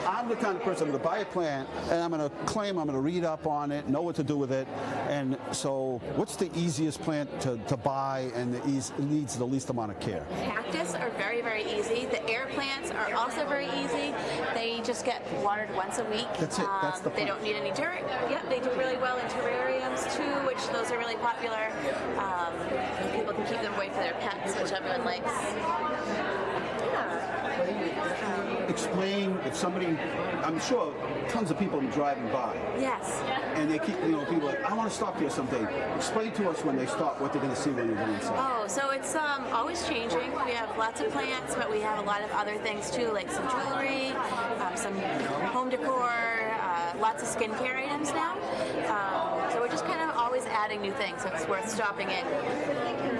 Speaker 3: I'm the kind of person to buy a plant and I'm going to claim I'm going to read up on it, know what to do with it, and so what's the easiest plant to buy and needs the least amount of care?
Speaker 11: Cactus are very, very easy. The air plants are also very easy. They
Speaker 9: They just get watered once a week.
Speaker 3: That's it. That's the
Speaker 9: They
Speaker 3: point.
Speaker 9: don't need any dirt. Yep, they do really well in terrariums too, which those are really popular. People can keep them away for their pets, which everyone likes.
Speaker 3: Explain if somebody, I'm sure tons of people are driving by.
Speaker 9: Yes.
Speaker 3: And they keep, people like, I want to stop here someday. Explain to us when they stop what they're going to see when you're going inside.
Speaker 9: Oh, so it's always changing. We have lots of plants, but we have a lot of other things too, like some jewelry, some home decor, lots of skincare items now. So we're just kind of always adding new things, so it's worth stopping in.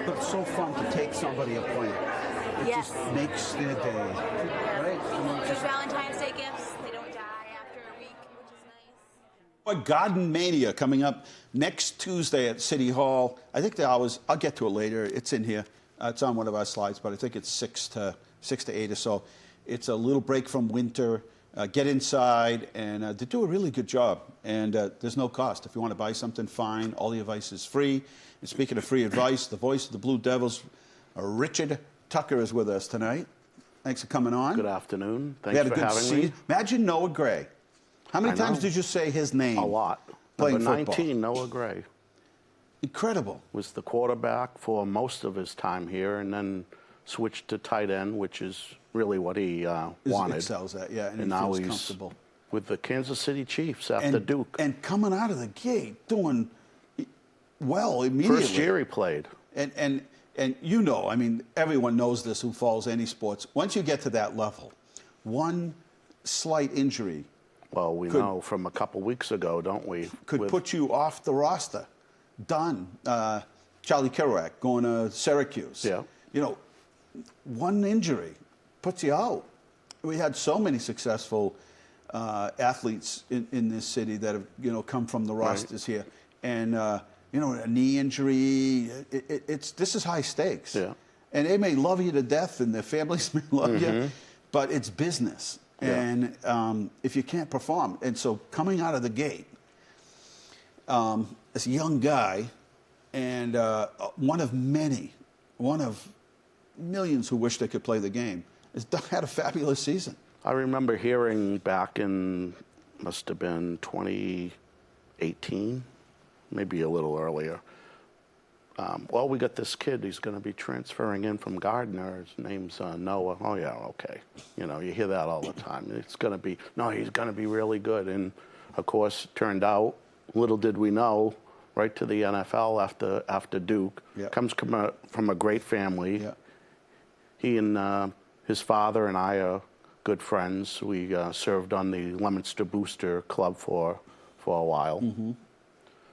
Speaker 3: But it's so fun to take somebody a plant. It
Speaker 9: Yes.
Speaker 3: just makes their day. Right? I mean,
Speaker 9: There's Valentine's Day gifts. They don't die after a week, which is nice.
Speaker 3: What Garden Mania coming up next Tuesday at City Hall. I think the hours, I'll get to it later. It's in here. It's on one of our slides, but I think it's 6 to 8 or so. It's a little break from winter. Get inside, and they do a really good job. And there's no cost. If you want to buy something, fine. All the advice is free. And speaking of free advice, the voice of the Blue Devils, Richard Tucker, is with us tonight. Thanks for coming on.
Speaker 11: Good afternoon.
Speaker 3: We
Speaker 11: Thanks
Speaker 3: had a
Speaker 11: for
Speaker 3: good
Speaker 11: having
Speaker 3: season.
Speaker 11: me.
Speaker 3: Imagine Noah Gray. How many
Speaker 11: I
Speaker 3: times
Speaker 11: know.
Speaker 3: did you say his name?
Speaker 11: A lot.
Speaker 3: Playing
Speaker 11: Number
Speaker 3: football.
Speaker 11: 19, Noah Gray,
Speaker 3: Incredible.
Speaker 11: was the quarterback for most of his time here, and then switched to tight end, which is really what he wanted.
Speaker 3: Excels at, yeah, and he
Speaker 11: now
Speaker 3: feels
Speaker 11: he's
Speaker 3: comfortable.
Speaker 11: with the Kansas City Chiefs after Duke.
Speaker 3: And coming out of the gate, doing well immediately.
Speaker 11: First year he played.
Speaker 3: And I mean, everyone knows this who follows any sports. Once you get to that level, one slight injury
Speaker 11: Well, we know from a couple weeks ago, don't we?
Speaker 3: could put you off the roster. Done. Charlie Kerouac going to Syracuse.
Speaker 11: Yeah.
Speaker 3: One injury puts you out. We had so many successful athletes in this city that have come from the rosters here, and a knee injury. This is high stakes.
Speaker 11: Yeah.
Speaker 3: And they may love you to death, and their families may love you, but it's business.
Speaker 11: Yeah.
Speaker 3: And if you can't perform, and so coming out of the gate, as a young guy, and one of millions who wish they could play the game, has had a fabulous season.
Speaker 11: I remember hearing back in, must have been 2018, maybe a little earlier. Well, we got this kid. He's going to be transferring in from Gardner. His name's Noah. Oh, yeah, okay. You hear that all the time. He's going to be really good. And, of course, it turned out, little did we know, right to the NFL after Duke.
Speaker 3: Yeah.
Speaker 11: Comes from a great family.
Speaker 3: Yeah.
Speaker 11: He and his father and I are good friends. We served on the Leominster Booster Club for a while.
Speaker 3: Mm-hmm.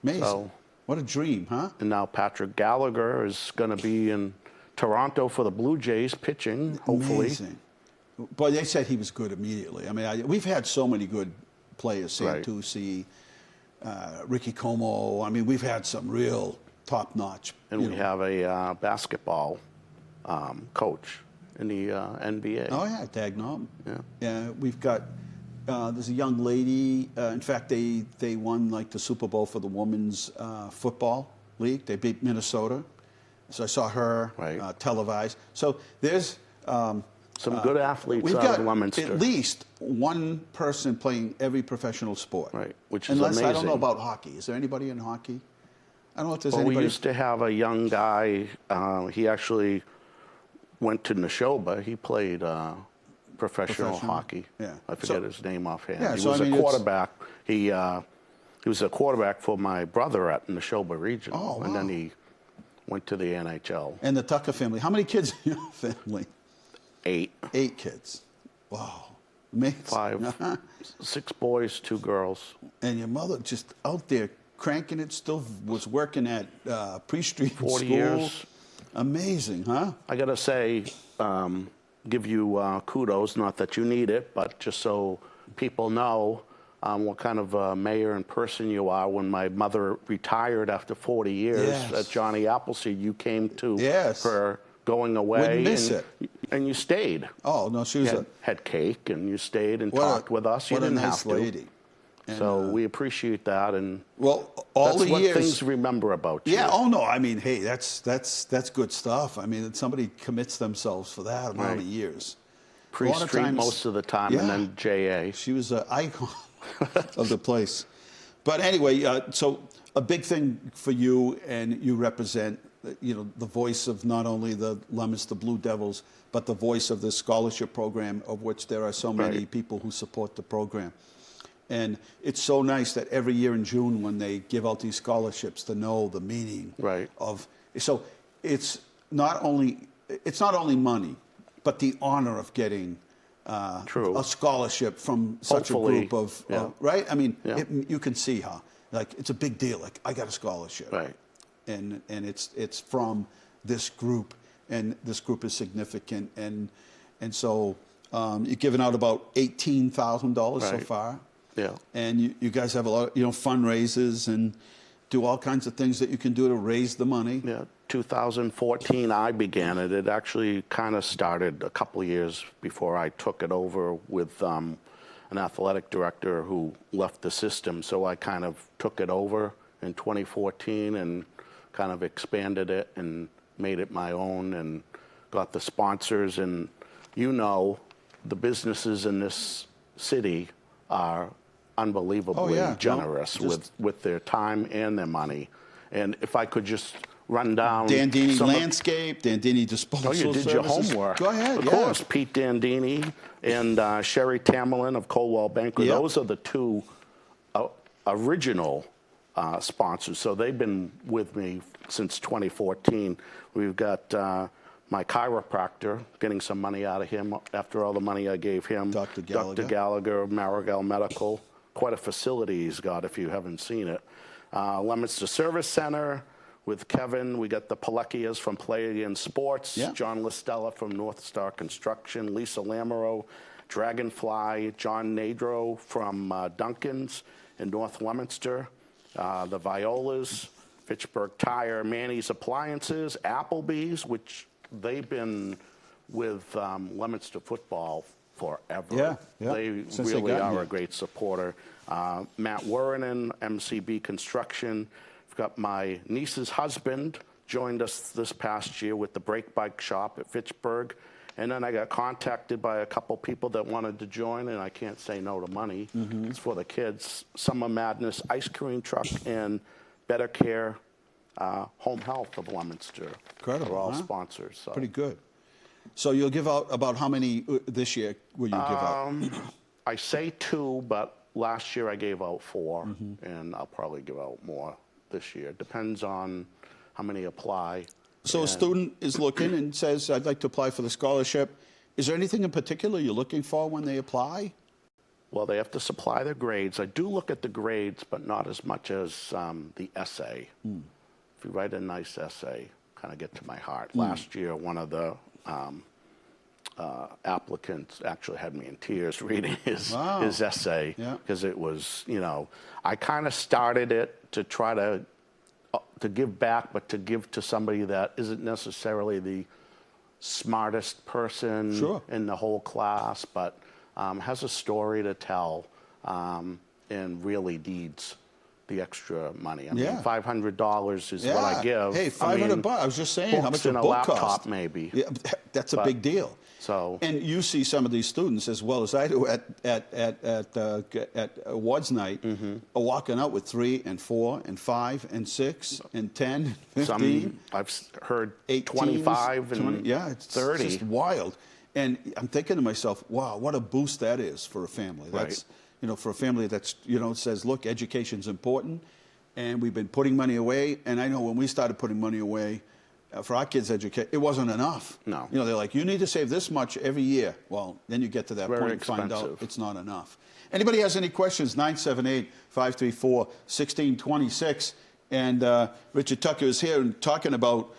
Speaker 3: Amazing.
Speaker 11: So,
Speaker 3: what a dream, huh?
Speaker 11: and now Patrick Gallagher is going to be in Toronto for the Blue Jays pitching, hopefully.
Speaker 3: Amazing. But they said he was good immediately. I mean, we've had so many good players, Santucci, Ricky Como. I mean, we've had some real top-notch.
Speaker 11: And we have a basketball coach in the NBA.
Speaker 3: Oh, yeah, Dagnall.
Speaker 11: Yeah.
Speaker 3: Yeah, we've got, there's a young lady, in fact, they won like the Super Bowl for the Women's Football League. They beat Minnesota. So I saw her televised. So there's...
Speaker 11: some good athletes
Speaker 3: we've
Speaker 11: out
Speaker 3: got
Speaker 11: of Leominster.
Speaker 3: at least one person playing every professional sport.
Speaker 11: Right, which is
Speaker 3: Unless
Speaker 11: amazing.
Speaker 3: I don't know about hockey. Is there anybody in hockey? I don't know if there's
Speaker 11: Well,
Speaker 3: anybody.
Speaker 11: we used to have a young guy. He actually went to Neshoba. He played professional hockey.
Speaker 3: Yeah.
Speaker 11: I forget his name offhand.
Speaker 3: Yeah,
Speaker 11: he
Speaker 3: so
Speaker 11: was
Speaker 3: I mean,
Speaker 11: a quarterback. He was a quarterback for my brother at Neshoba Regional.
Speaker 3: Oh, wow.
Speaker 11: And then he went to the NHL.
Speaker 3: And the Tucker family. How many kids in your family?
Speaker 11: 8.
Speaker 3: 8 kids. Wow. Amazing.
Speaker 11: 5. 6 boys, 2 girls.
Speaker 3: And your mother just out there cranking it, still was working at pre-street
Speaker 11: 40
Speaker 3: school.
Speaker 11: years.
Speaker 3: Amazing, huh?
Speaker 11: I got to say, give you kudos, not that you need it, but just so people know what kind of mayor and person you are. When my mother retired after 40 years at Johnny Appleseed, you came to her going away.
Speaker 3: Wouldn't miss it.
Speaker 11: And you stayed.
Speaker 3: Oh, no, she was
Speaker 11: had cake, and you stayed and talked with us. You didn't have to.
Speaker 3: What a nice lady. And,
Speaker 11: so we appreciate that, and
Speaker 3: well, all
Speaker 11: that's
Speaker 3: the
Speaker 11: what
Speaker 3: years,
Speaker 11: things remember about you.
Speaker 3: Yeah. Oh no. I mean, hey, that's good stuff. I mean, somebody commits themselves for that amount of years.
Speaker 11: Pre-street
Speaker 3: times-
Speaker 11: most of the time,
Speaker 3: Yeah.
Speaker 11: and then JA.
Speaker 3: She was an icon of the place. But anyway, so a big thing for you, and you represent, the voice of not only the Leominster Blue Devils, but the voice of the scholarship program, of which there are so many
Speaker 11: Right.
Speaker 3: people who support the program. And it's so nice that every year in June, when they give out these scholarships, to know the meaning
Speaker 11: Right.
Speaker 3: of. So it's not only money, but the honor of getting
Speaker 11: True.
Speaker 3: a scholarship from such
Speaker 11: Hopefully,
Speaker 3: a group of
Speaker 11: yeah.
Speaker 3: right. I mean,
Speaker 11: Yeah.
Speaker 3: you can see how it's a big deal. Like, I got a scholarship,
Speaker 11: Right.
Speaker 3: And it's from this group, and this group is significant, and so you've given out about $18,000 so
Speaker 11: Right.
Speaker 3: far.
Speaker 11: Yeah.
Speaker 3: And you guys have a lot of, fundraisers and do all kinds of things that you can do to raise the money.
Speaker 11: Yeah, 2014 I began it. It actually kind of started a couple of years before I took it over with an athletic director who left the system. So I kind of took it over in 2014 and kind of expanded it and made it my own and got the sponsors. And the businesses in this city are unbelievably generous with their time and their money. And if I could just run down
Speaker 3: Dandini
Speaker 11: some of-
Speaker 3: Landscape, Dandini Disposal
Speaker 11: Oh, you did your
Speaker 3: Services.
Speaker 11: homework.
Speaker 3: Go ahead,
Speaker 11: Of
Speaker 3: yeah.
Speaker 11: course, Pete Dandini and Sherry Tamerlan of Coldwell Banker.
Speaker 3: Yep.
Speaker 11: Those are the two original sponsors. So they've been with me since 2014. We've got my chiropractor, getting some money out of him after all the money I gave him.
Speaker 3: Dr. Gallagher.
Speaker 11: Dr. Gallagher of Marigal Medical. Quite a facility he's got if you haven't seen it. Leominster Service Center with Kevin. We got the Paleckias from Play in Sports.
Speaker 3: Yeah.
Speaker 11: John Listella from North Star Construction. Lisa Lamoureux, Dragonfly. John Nadro from Duncan's in North Leominster. The Violas, Fitchburg Tire, Manny's Appliances, Applebee's, which they've been with Leominster football forever.
Speaker 3: Yeah.
Speaker 11: They
Speaker 3: Since they
Speaker 11: really
Speaker 3: got
Speaker 11: are
Speaker 3: here.
Speaker 11: a great supporter. Matt Werenen, MCB Construction. I've got my niece's husband joined us this past year with the brake bike shop at Fitchburg. And then I got contacted by a couple people that wanted to join, and I can't say no to money.
Speaker 3: Mm-hmm.
Speaker 11: It's for the kids. Summer Madness Ice Cream Truck and Better Care Home Health of Leominster.
Speaker 3: Incredible,
Speaker 11: They're all
Speaker 3: huh?
Speaker 11: sponsors. So.
Speaker 3: Pretty good. So you'll give out about how many this year will you give out?
Speaker 11: I say 2, but last year I gave out 4,
Speaker 3: Mm-hmm.
Speaker 11: and I'll probably give out more this year. Depends on how many apply.
Speaker 3: So a student is looking and says, I'd like to apply for the scholarship. Is there anything in particular you're looking for when they apply?
Speaker 11: Well, they have to supply their grades. I do look at the grades, but not as much as the essay. If you write a nice essay, kind of get to my heart. Last year, one of the applicants actually had me in tears reading his essay because it was, I kind of started it to try to give back, but to give to somebody that isn't necessarily the smartest person in the whole class, but has a story to tell and really needs the extra money. I mean, $500 is what I give.
Speaker 3: Hey, $500. I was just saying, how much
Speaker 11: and
Speaker 3: a
Speaker 11: a
Speaker 3: book
Speaker 11: laptop
Speaker 3: cost?
Speaker 11: maybe.
Speaker 3: Yeah, that's a big deal.
Speaker 11: So,
Speaker 3: and you see some of these students as well as I do at awards night, are walking out with 3 and 4 and 5 and 6 and 10, 15.
Speaker 11: Some I've heard 25 and
Speaker 3: 20, yeah, it's
Speaker 11: 30.
Speaker 3: just wild. And I'm thinking to myself, wow, what a boost that is for a family. That's for a family that's says, look, education's important, and we've been putting money away. And I know when we started putting money away for our kids' education, it wasn't enough.
Speaker 11: No.
Speaker 3: They're like, you need to save this much every year. Well, then you get to that
Speaker 11: Very
Speaker 3: point and find out
Speaker 11: expensive.
Speaker 3: it's not enough. Anybody has any questions? 978-534-1626. And Richard Tucker is here and talking about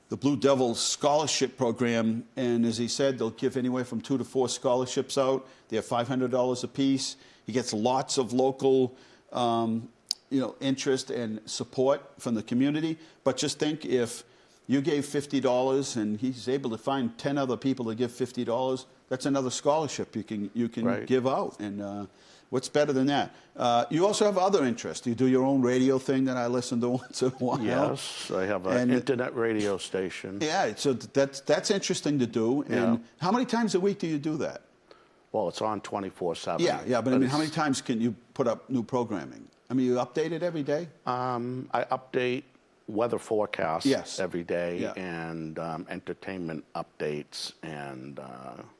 Speaker 3: the Blue Devils scholarship program. And as he said, they'll give anywhere from 2 to 4 scholarships out. They have $500 apiece. He gets lots of local interest and support from the community. But just think, if you gave $50 and he's able to find 10 other people to give $50, That's another scholarship you can
Speaker 11: Right.
Speaker 3: give out. And what's better than that? You also have other interests. You do your own radio thing that I listen to once in a while.
Speaker 11: Yes, I have an internet radio station.
Speaker 3: Yeah, so that's interesting to do. And how many times a week do you do that?
Speaker 11: Well, it's on 24/7.
Speaker 3: Yeah, but I mean, how many times can you put up new programming? I mean, you update it every day?
Speaker 11: I update weather forecasts every day,
Speaker 3: Yeah.
Speaker 11: and entertainment updates and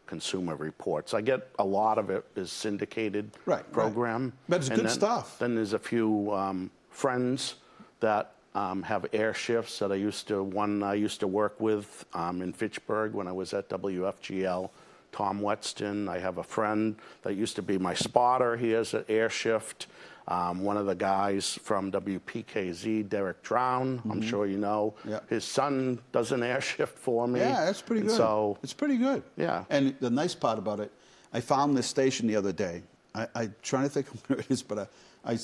Speaker 11: consumer reports. I get a lot of it is syndicated program.
Speaker 3: But it's good stuff.
Speaker 11: Then there's a few friends that have air shifts that I used to work with in Fitchburg when I was at WFGL. Tom Wetston. I have a friend that used to be my spotter. He has an air shift. One of the guys from WPKZ, Derek Drown, I'm sure you know.
Speaker 3: Yeah.
Speaker 11: His son does an air shift for me.
Speaker 3: Yeah, that's pretty good.
Speaker 11: So
Speaker 3: it's pretty good.
Speaker 11: Yeah.
Speaker 3: And the nice part about it, I found this station the other day. I'm trying to think of where it is, but I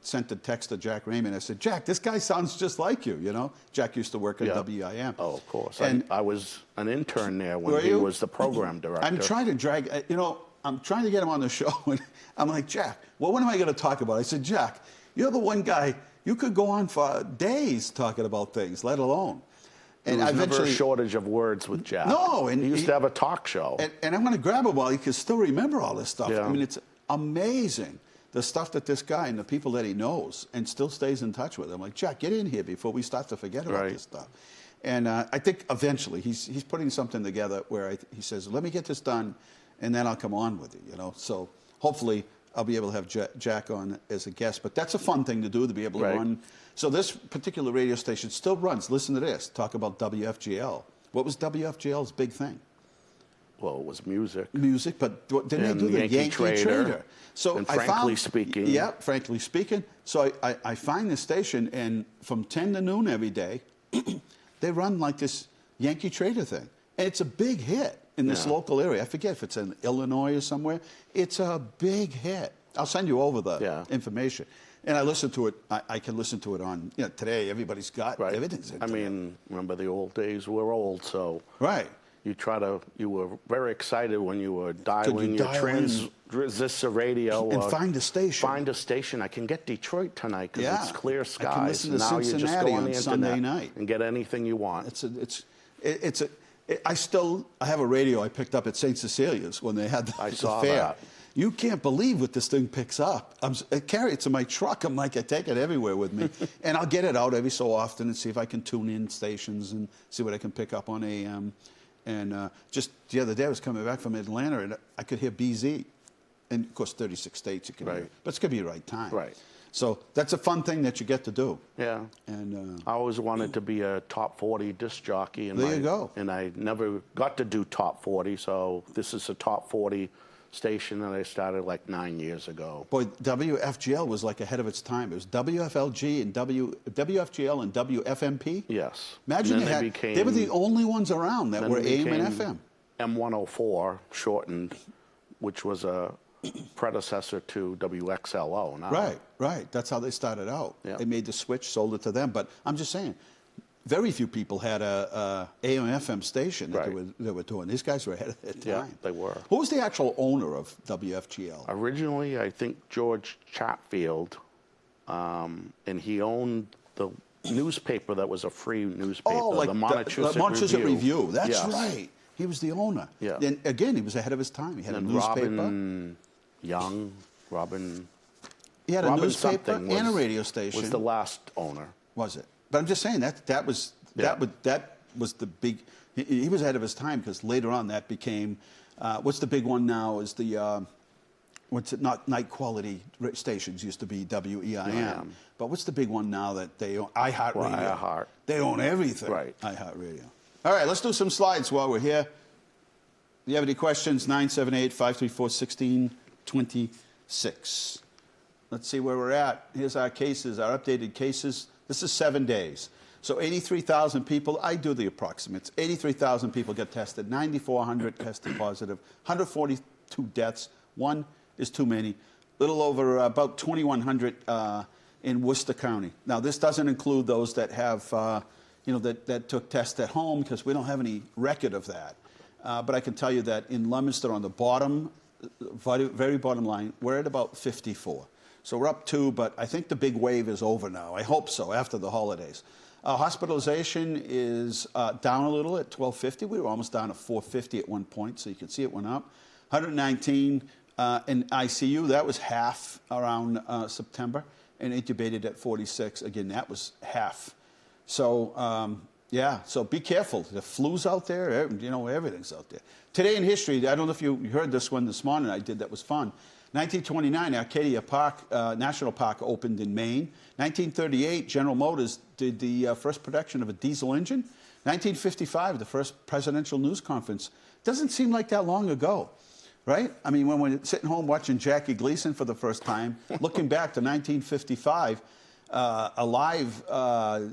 Speaker 3: sent a text to Jack Raymond. I said, Jack, this guy sounds just like you, you know? Jack used to work at WIM.
Speaker 11: Oh, of course.
Speaker 3: And
Speaker 11: I was an intern there when he was the program director.
Speaker 3: I'm trying to drag, I'm trying to get him on the show. And I'm like, Jack, well, what am I going to talk about? I said, Jack, you're the one guy, you could go on for days talking about things, let alone.
Speaker 11: And
Speaker 3: I
Speaker 11: never a shortage of words with Jack.
Speaker 3: No. And
Speaker 11: he used to have a talk show.
Speaker 3: And I'm going to grab him while he can still remember all this stuff.
Speaker 11: Yeah.
Speaker 3: I mean, it's amazing, the stuff that this guy and the people that he knows and still stays in touch with. I'm like, Jack, get in here before we start to forget about this stuff. And I think eventually he's putting something together where he says, let me get this done, and then I'll come on with you, you know. So hopefully I'll be able to have Jack on as a guest. But that's a fun thing to do, to be able to run. So this particular radio station still runs. Listen to this. Talk about WFGL. What was WFGL's big thing?
Speaker 11: Well, it was music.
Speaker 3: Music, but didn't they do the Yankee Trader? So
Speaker 11: and
Speaker 3: I
Speaker 11: frankly
Speaker 3: found,
Speaker 11: speaking.
Speaker 3: Yeah, frankly speaking. So I find this station, and from 10 to noon every day, they run like this Yankee Trader thing. And it's a big hit in this local area. I forget if it's in Illinois or somewhere. It's a big hit. I'll send you over the information. And I listen to it. I can listen to it on, today everybody's got everything's in
Speaker 11: I mean, remember the old days? We're old, so.
Speaker 3: Right.
Speaker 11: You were very excited when you were dialing your transistor radio.
Speaker 3: And find a station.
Speaker 11: Find a station. I can get Detroit tonight because it's clear skies.
Speaker 3: I can listen to
Speaker 11: now
Speaker 3: Cincinnati
Speaker 11: you just go on the
Speaker 3: Sunday
Speaker 11: internet
Speaker 3: night
Speaker 11: and get anything you want.
Speaker 3: I have a radio I picked up at St. Cecilia's when they had the fair.
Speaker 11: That.
Speaker 3: You can't believe what this thing picks up. I carry it to my truck. I'm like, I take it everywhere with me. And I'll get it out every so often and see if I can tune in stations and see what I can pick up on AM. And just the other day I was coming back from Atlanta and I could hear BZ. And of course, 36 states you can hear. But it's going to be the right time.
Speaker 11: Right.
Speaker 3: So that's a fun thing that you get to do.
Speaker 11: Yeah.
Speaker 3: And
Speaker 11: I always wanted to be a top 40 disc jockey. And
Speaker 3: there you go.
Speaker 11: And I never got to do top 40, so this is a top 40 station that I started like 9 years ago.
Speaker 3: Boy, WFGL was like ahead of its time. It was WFLG and WFGL and WFMP.
Speaker 11: Yes.
Speaker 3: Imagine they were the only ones around that were AM and FM.
Speaker 11: M104 shortened, which was a predecessor to WXLO. Now.
Speaker 3: Right. That's how they started out.
Speaker 11: Yeah.
Speaker 3: They made the switch, sold it to them. But I'm just saying, very few people had a AM FM station that they were doing. These guys were ahead of their time.
Speaker 11: Yeah, they were.
Speaker 3: Who was the actual owner of WFGL?
Speaker 11: Originally, I think George Chatfield, and he owned the newspaper that was a free newspaper,
Speaker 3: like
Speaker 11: the Montechusett
Speaker 3: Review. That's right. He was the owner.
Speaker 11: Yeah.
Speaker 3: And again, he was ahead of his time. He had a newspaper. He had a newspaper and a radio station.
Speaker 11: Was the last owner.
Speaker 3: Was it? But I'm just saying that was the big. He was ahead of his time because later on that became. What's the big one now? Is the not night quality stations used to be WEIM. But what's the big one now that they own? iHeartRadio.
Speaker 11: Well, iHeart.
Speaker 3: They own everything.
Speaker 11: Right.
Speaker 3: iHeartRadio. All right, let's do some slides while we're here. If you have any questions, 978-534-1626. Let's see where we're at. Here's our cases, our updated cases. This is 7 days. So 83,000 people, I do the approximates. 83,000 people get tested, 9,400 tested positive, 142 deaths. One is too many. Little over about 2,100 in Worcester County. Now, this doesn't include those that have, that took tests at home because we don't have any record of that. But I can tell you that in Leominster, on the bottom, very bottom line, we're at about 54. So we're up 2, but I think the big wave is over now. I hope so, after the holidays. Hospitalization is down a little at 1250. We were almost down to 450 at one point, so you can see it went up. 119 in ICU. That was half around September. And intubated at 46. Again, that was half. So, yeah, so be careful. The flu's out there. You know, everything's out there. Today in history, I don't know if you heard this one this morning. I did. That was fun. 1929, Arcadia Park, National Park opened in Maine. 1938, General Motors did the first production of a diesel engine. 1955, the first presidential news conference. Doesn't seem like that long ago, right? I mean, when we're sitting home watching Jackie Gleason for the first time, looking back to 1955, a live,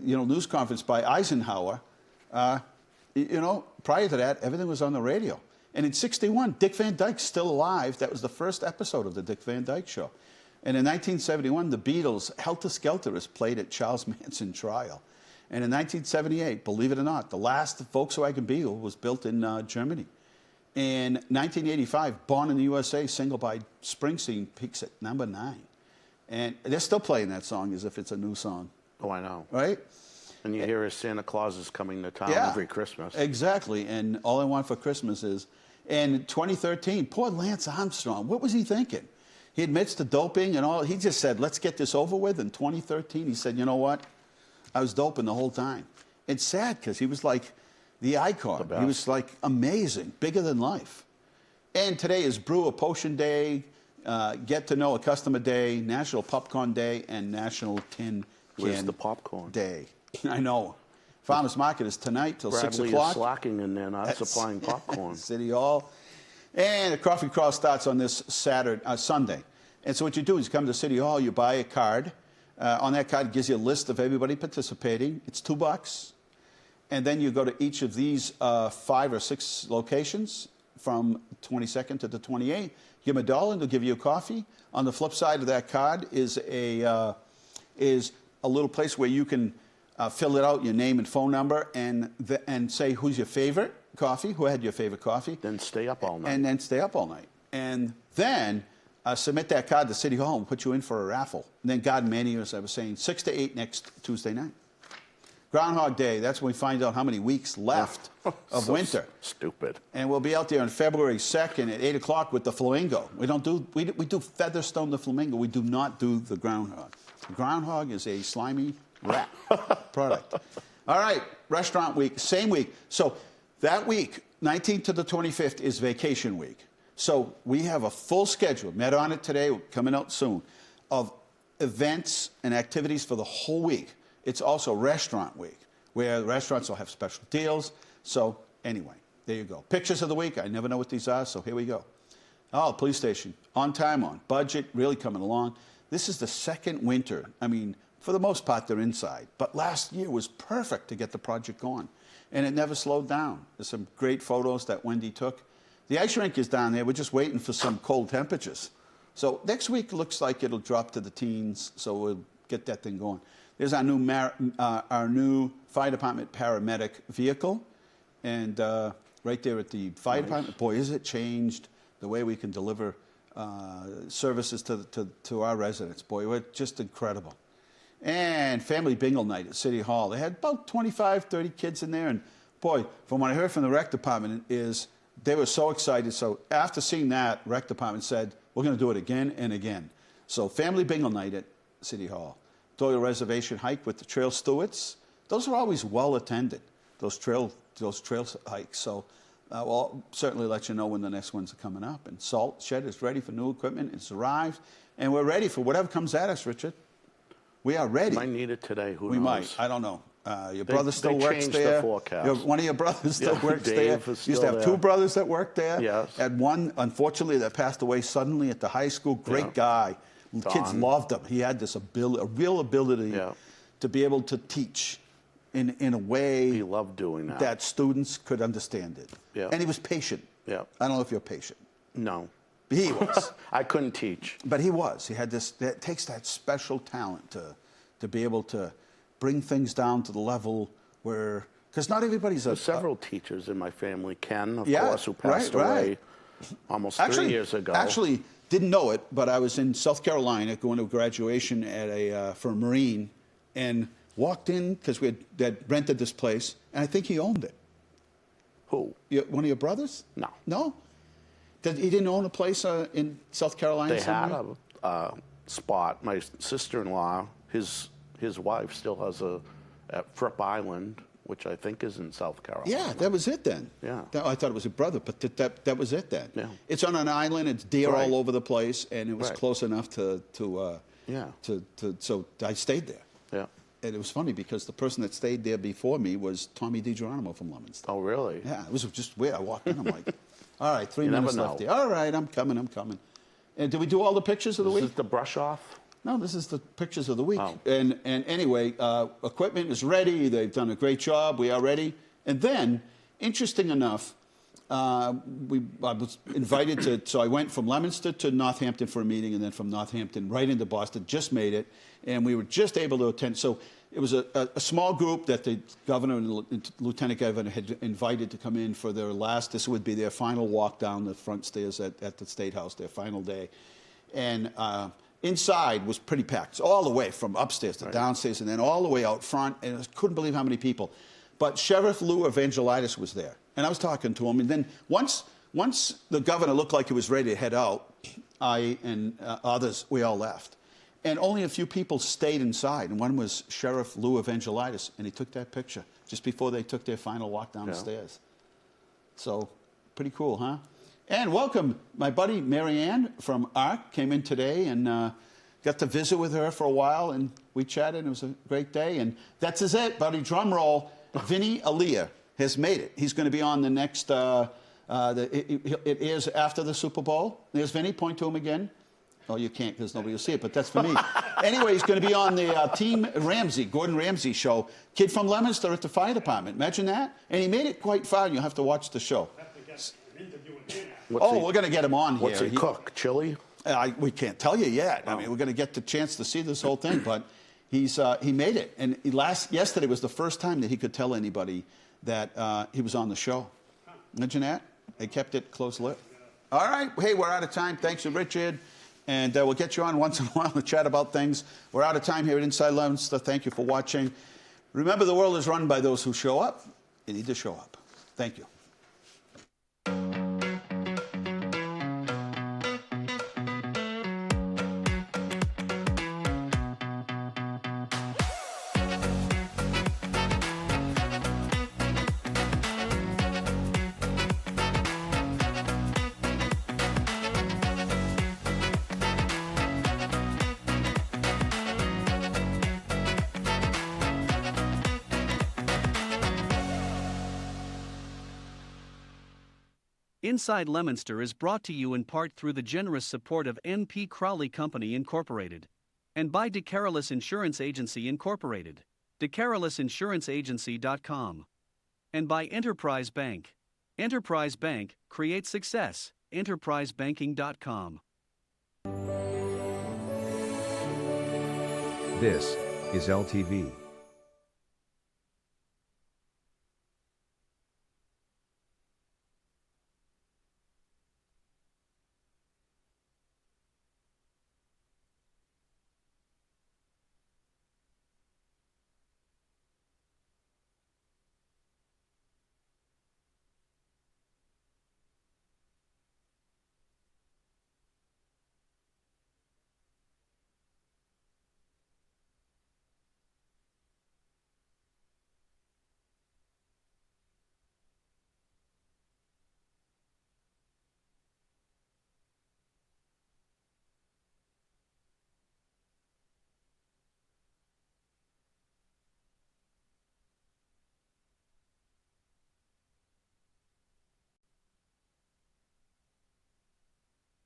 Speaker 3: news conference by Eisenhower. Prior to that, everything was on the radio. And in '61, Dick Van Dyke's still alive. That was the first episode of the Dick Van Dyke Show. And in 1971, the Beatles' Helter Skelter is played at Charles Manson trial. And in 1978, believe it or not, the last Volkswagen Beetle was built in Germany. In 1985, Born in the USA, single by Springsteen, peaks at number 9. And they're still playing that song as if it's a new song.
Speaker 11: Oh, I know.
Speaker 3: Right?
Speaker 11: And you hear Santa Claus is coming to town every Christmas.
Speaker 3: Exactly. And all I want for Christmas is... And 2013, poor Lance Armstrong, what was he thinking? He admits to doping and all. He just said, let's get this over with. In 2013, he said, you know what? I was doping the whole time. It's sad because he was like the icon. He was like amazing, bigger than life. And today is Brew a Potion Day, Get to Know a Customer Day, National Popcorn Day, and National Tin
Speaker 11: Where's
Speaker 3: Can
Speaker 11: the popcorn?
Speaker 3: Day. I know. Farmers Market is tonight till 6
Speaker 11: Bradley
Speaker 3: o'clock.
Speaker 11: is slacking and they're not supplying popcorn.
Speaker 3: City Hall. And the coffee crawl starts on this Sunday. And so what you do is you come to City Hall, you buy a card. On that card, it gives you a list of everybody participating. It's $2. And then you go to each of these 5 or 6 locations from 22nd to the 28th. Give them $1 and they'll give you a coffee. On the flip side of that card is a little place where you can fill it out, your name and phone number, and say who's your favorite coffee, who had your favorite coffee.
Speaker 11: Then stay up all night.
Speaker 3: And then stay up all night. And then submit that card to City Hall and put you in for a raffle. And then God Mania, as I was saying, 6 to 8 next Tuesday night. Groundhog Day, that's when we find out how many weeks left of winter.
Speaker 11: Stupid.
Speaker 3: And we'll be out there on February 2nd at 8 o'clock with the flamingo. We do Featherstone the flamingo. We do not do the groundhog. The groundhog is a slimy rat product. All right, restaurant week, same week. So that week, 19th to the 25th, is vacation week. So we have a full schedule, met on it today, coming out soon, of events and activities for the whole week. It's also restaurant week, where the restaurants will have special deals. So anyway, there you go. Pictures of the week. I never know what these are, so here we go. Oh, police station, on time, on budget, really coming along. This is the second winter. I mean, for the most part, they're inside. But last year was perfect to get the project going. And it never slowed down. There's some great photos that Wendy took. The ice rink is down there. We're just waiting for some cold temperatures. So next week looks like it'll drop to the teens, so we'll get that thing going. There's our new fire department paramedic vehicle. And right there at the fire department, boy, is it changed the way we can deliver services to our residents. Boy, we're just incredible. And family bingo night at City Hall. They had about 25, 30 kids in there. And boy, from what I heard from the rec department is they were so excited. So after seeing that, rec department said, we're going to do it again and again. So family bingo night at City Hall. DOYLE reservation hike with the trail stewards. Those are always well attended, those trail hikes. So we'll certainly let you know when the next ones are coming up. And Salt Shed is ready for new equipment. It's arrived. And we're ready for whatever comes at us, Richard. We are ready.
Speaker 11: Might need it today. Who knows?
Speaker 3: We might. I don't know. Your brother still works
Speaker 11: changed
Speaker 3: there.
Speaker 11: The forecast.
Speaker 3: One of your brothers still works
Speaker 11: Dave
Speaker 3: there.
Speaker 11: is still
Speaker 3: Used to have
Speaker 11: there.
Speaker 3: 2 brothers that worked there.
Speaker 11: Yes.
Speaker 3: Had one, unfortunately, that passed away suddenly at the high school. Great guy. Kids loved him. He had this ability, a real ability to be able to teach in a way
Speaker 11: He loved doing that.
Speaker 3: that students could understand it.
Speaker 11: Yeah.
Speaker 3: And he was patient.
Speaker 11: Yeah.
Speaker 3: I don't know if you're patient.
Speaker 11: No.
Speaker 3: He was.
Speaker 11: I couldn't teach.
Speaker 3: But he was. He had this, that takes that special talent to be able to bring things down to the level where Because not everybody's
Speaker 11: There's several teachers in my family. Ken, of
Speaker 3: Yeah,
Speaker 11: course, who passed
Speaker 3: right,
Speaker 11: away
Speaker 3: right.
Speaker 11: almost 3 years ago.
Speaker 3: Actually, didn't know it, but I was in South Carolina going to graduation at for a Marine, and walked in because we had rented this place, and I think he owned it.
Speaker 11: Who?
Speaker 3: One of your brothers?
Speaker 11: No.
Speaker 3: No? He didn't own a place in South Carolina
Speaker 11: They
Speaker 3: somewhere?
Speaker 11: had a spot. My sister-in-law, his wife still has at Fripp Island, which I think is in South Carolina.
Speaker 3: Yeah, that was it then.
Speaker 11: Yeah.
Speaker 3: I thought it was a brother, but that was it then.
Speaker 11: Yeah.
Speaker 3: It's on an island. It's deer
Speaker 11: Right.
Speaker 3: all over the place, and it was
Speaker 11: Right.
Speaker 3: close enough so I stayed there.
Speaker 11: Yeah.
Speaker 3: And it was funny because the person that stayed there before me was Tommy DiGeronimo from Leominster.
Speaker 11: Oh, really?
Speaker 3: Yeah, it was just weird. I walked in, I'm like, all right, 3
Speaker 11: You
Speaker 3: minutes
Speaker 11: never
Speaker 3: left
Speaker 11: know.
Speaker 3: here. All right, I'm coming. And did we do all the pictures of the
Speaker 11: Is
Speaker 3: week?
Speaker 11: this the brush off?
Speaker 3: No, this is the pictures of the week.
Speaker 11: Oh.
Speaker 3: And anyway, equipment is ready. They've done a great job. We are ready. And then, interesting enough, I was invited to, so I went from Leominster to Northampton for a meeting, and then from Northampton right into Boston, just made it. And we were just able to attend. So it was a small group that the governor and lieutenant governor had invited to come in for their this would be their final walk down the front stairs at the State House, their final day. And inside was pretty packed, so all the way from upstairs to downstairs, and then all the way out front, and I couldn't believe how many people. But Sheriff Lou Evangelitis was there, and I was talking to him, and then once the governor looked like he was ready to head out, I and others, we all left. And only a few people stayed inside, and one was Sheriff Lou Evangelitis, and he took that picture just before they took their final walk down the stairs. So, pretty cool, huh? And welcome, my buddy Marianne from ARC came in today and got to visit with her for a while, and we chatted, and it was a great day. And that's it, buddy. Drum roll. Vinny Aaliyah has made it. He's going to be on the next, it is after the Super Bowl. There's Vinny, point to him again. Oh, you can't because nobody will see it, but that's for me. Anyway, he's going to be on the Team Ramsey, Gordon Ramsay show. Kid from Leominster at the fire department. Imagine that. And he made it quite far, and you'll have to watch the show. We're going to get him on here.
Speaker 11: What's he cook? Chili?
Speaker 3: We can't tell you yet. I mean, we're going to get the chance to see this whole thing, but he made it. And yesterday was the first time that he could tell anybody that he was on the show. Imagine that. They kept it close-lipped. All right. Hey, we're out of time. Thanks to Richard. And we'll get you on once in a while to chat about things. We're out of time here at Inside Leominster. Thank you for watching. Remember, the world is run by those who show up. You need to show up. Thank you.
Speaker 2: Inside Leominster is brought to you in part through the generous support of N.P. Crowley Company Incorporated and by DeCarolis Insurance Agency Incorporated, DeCarolisinsuranceagency.com, and by Enterprise Bank. Enterprise Bank creates success. EnterpriseBanking.com.
Speaker 1: This is LTV.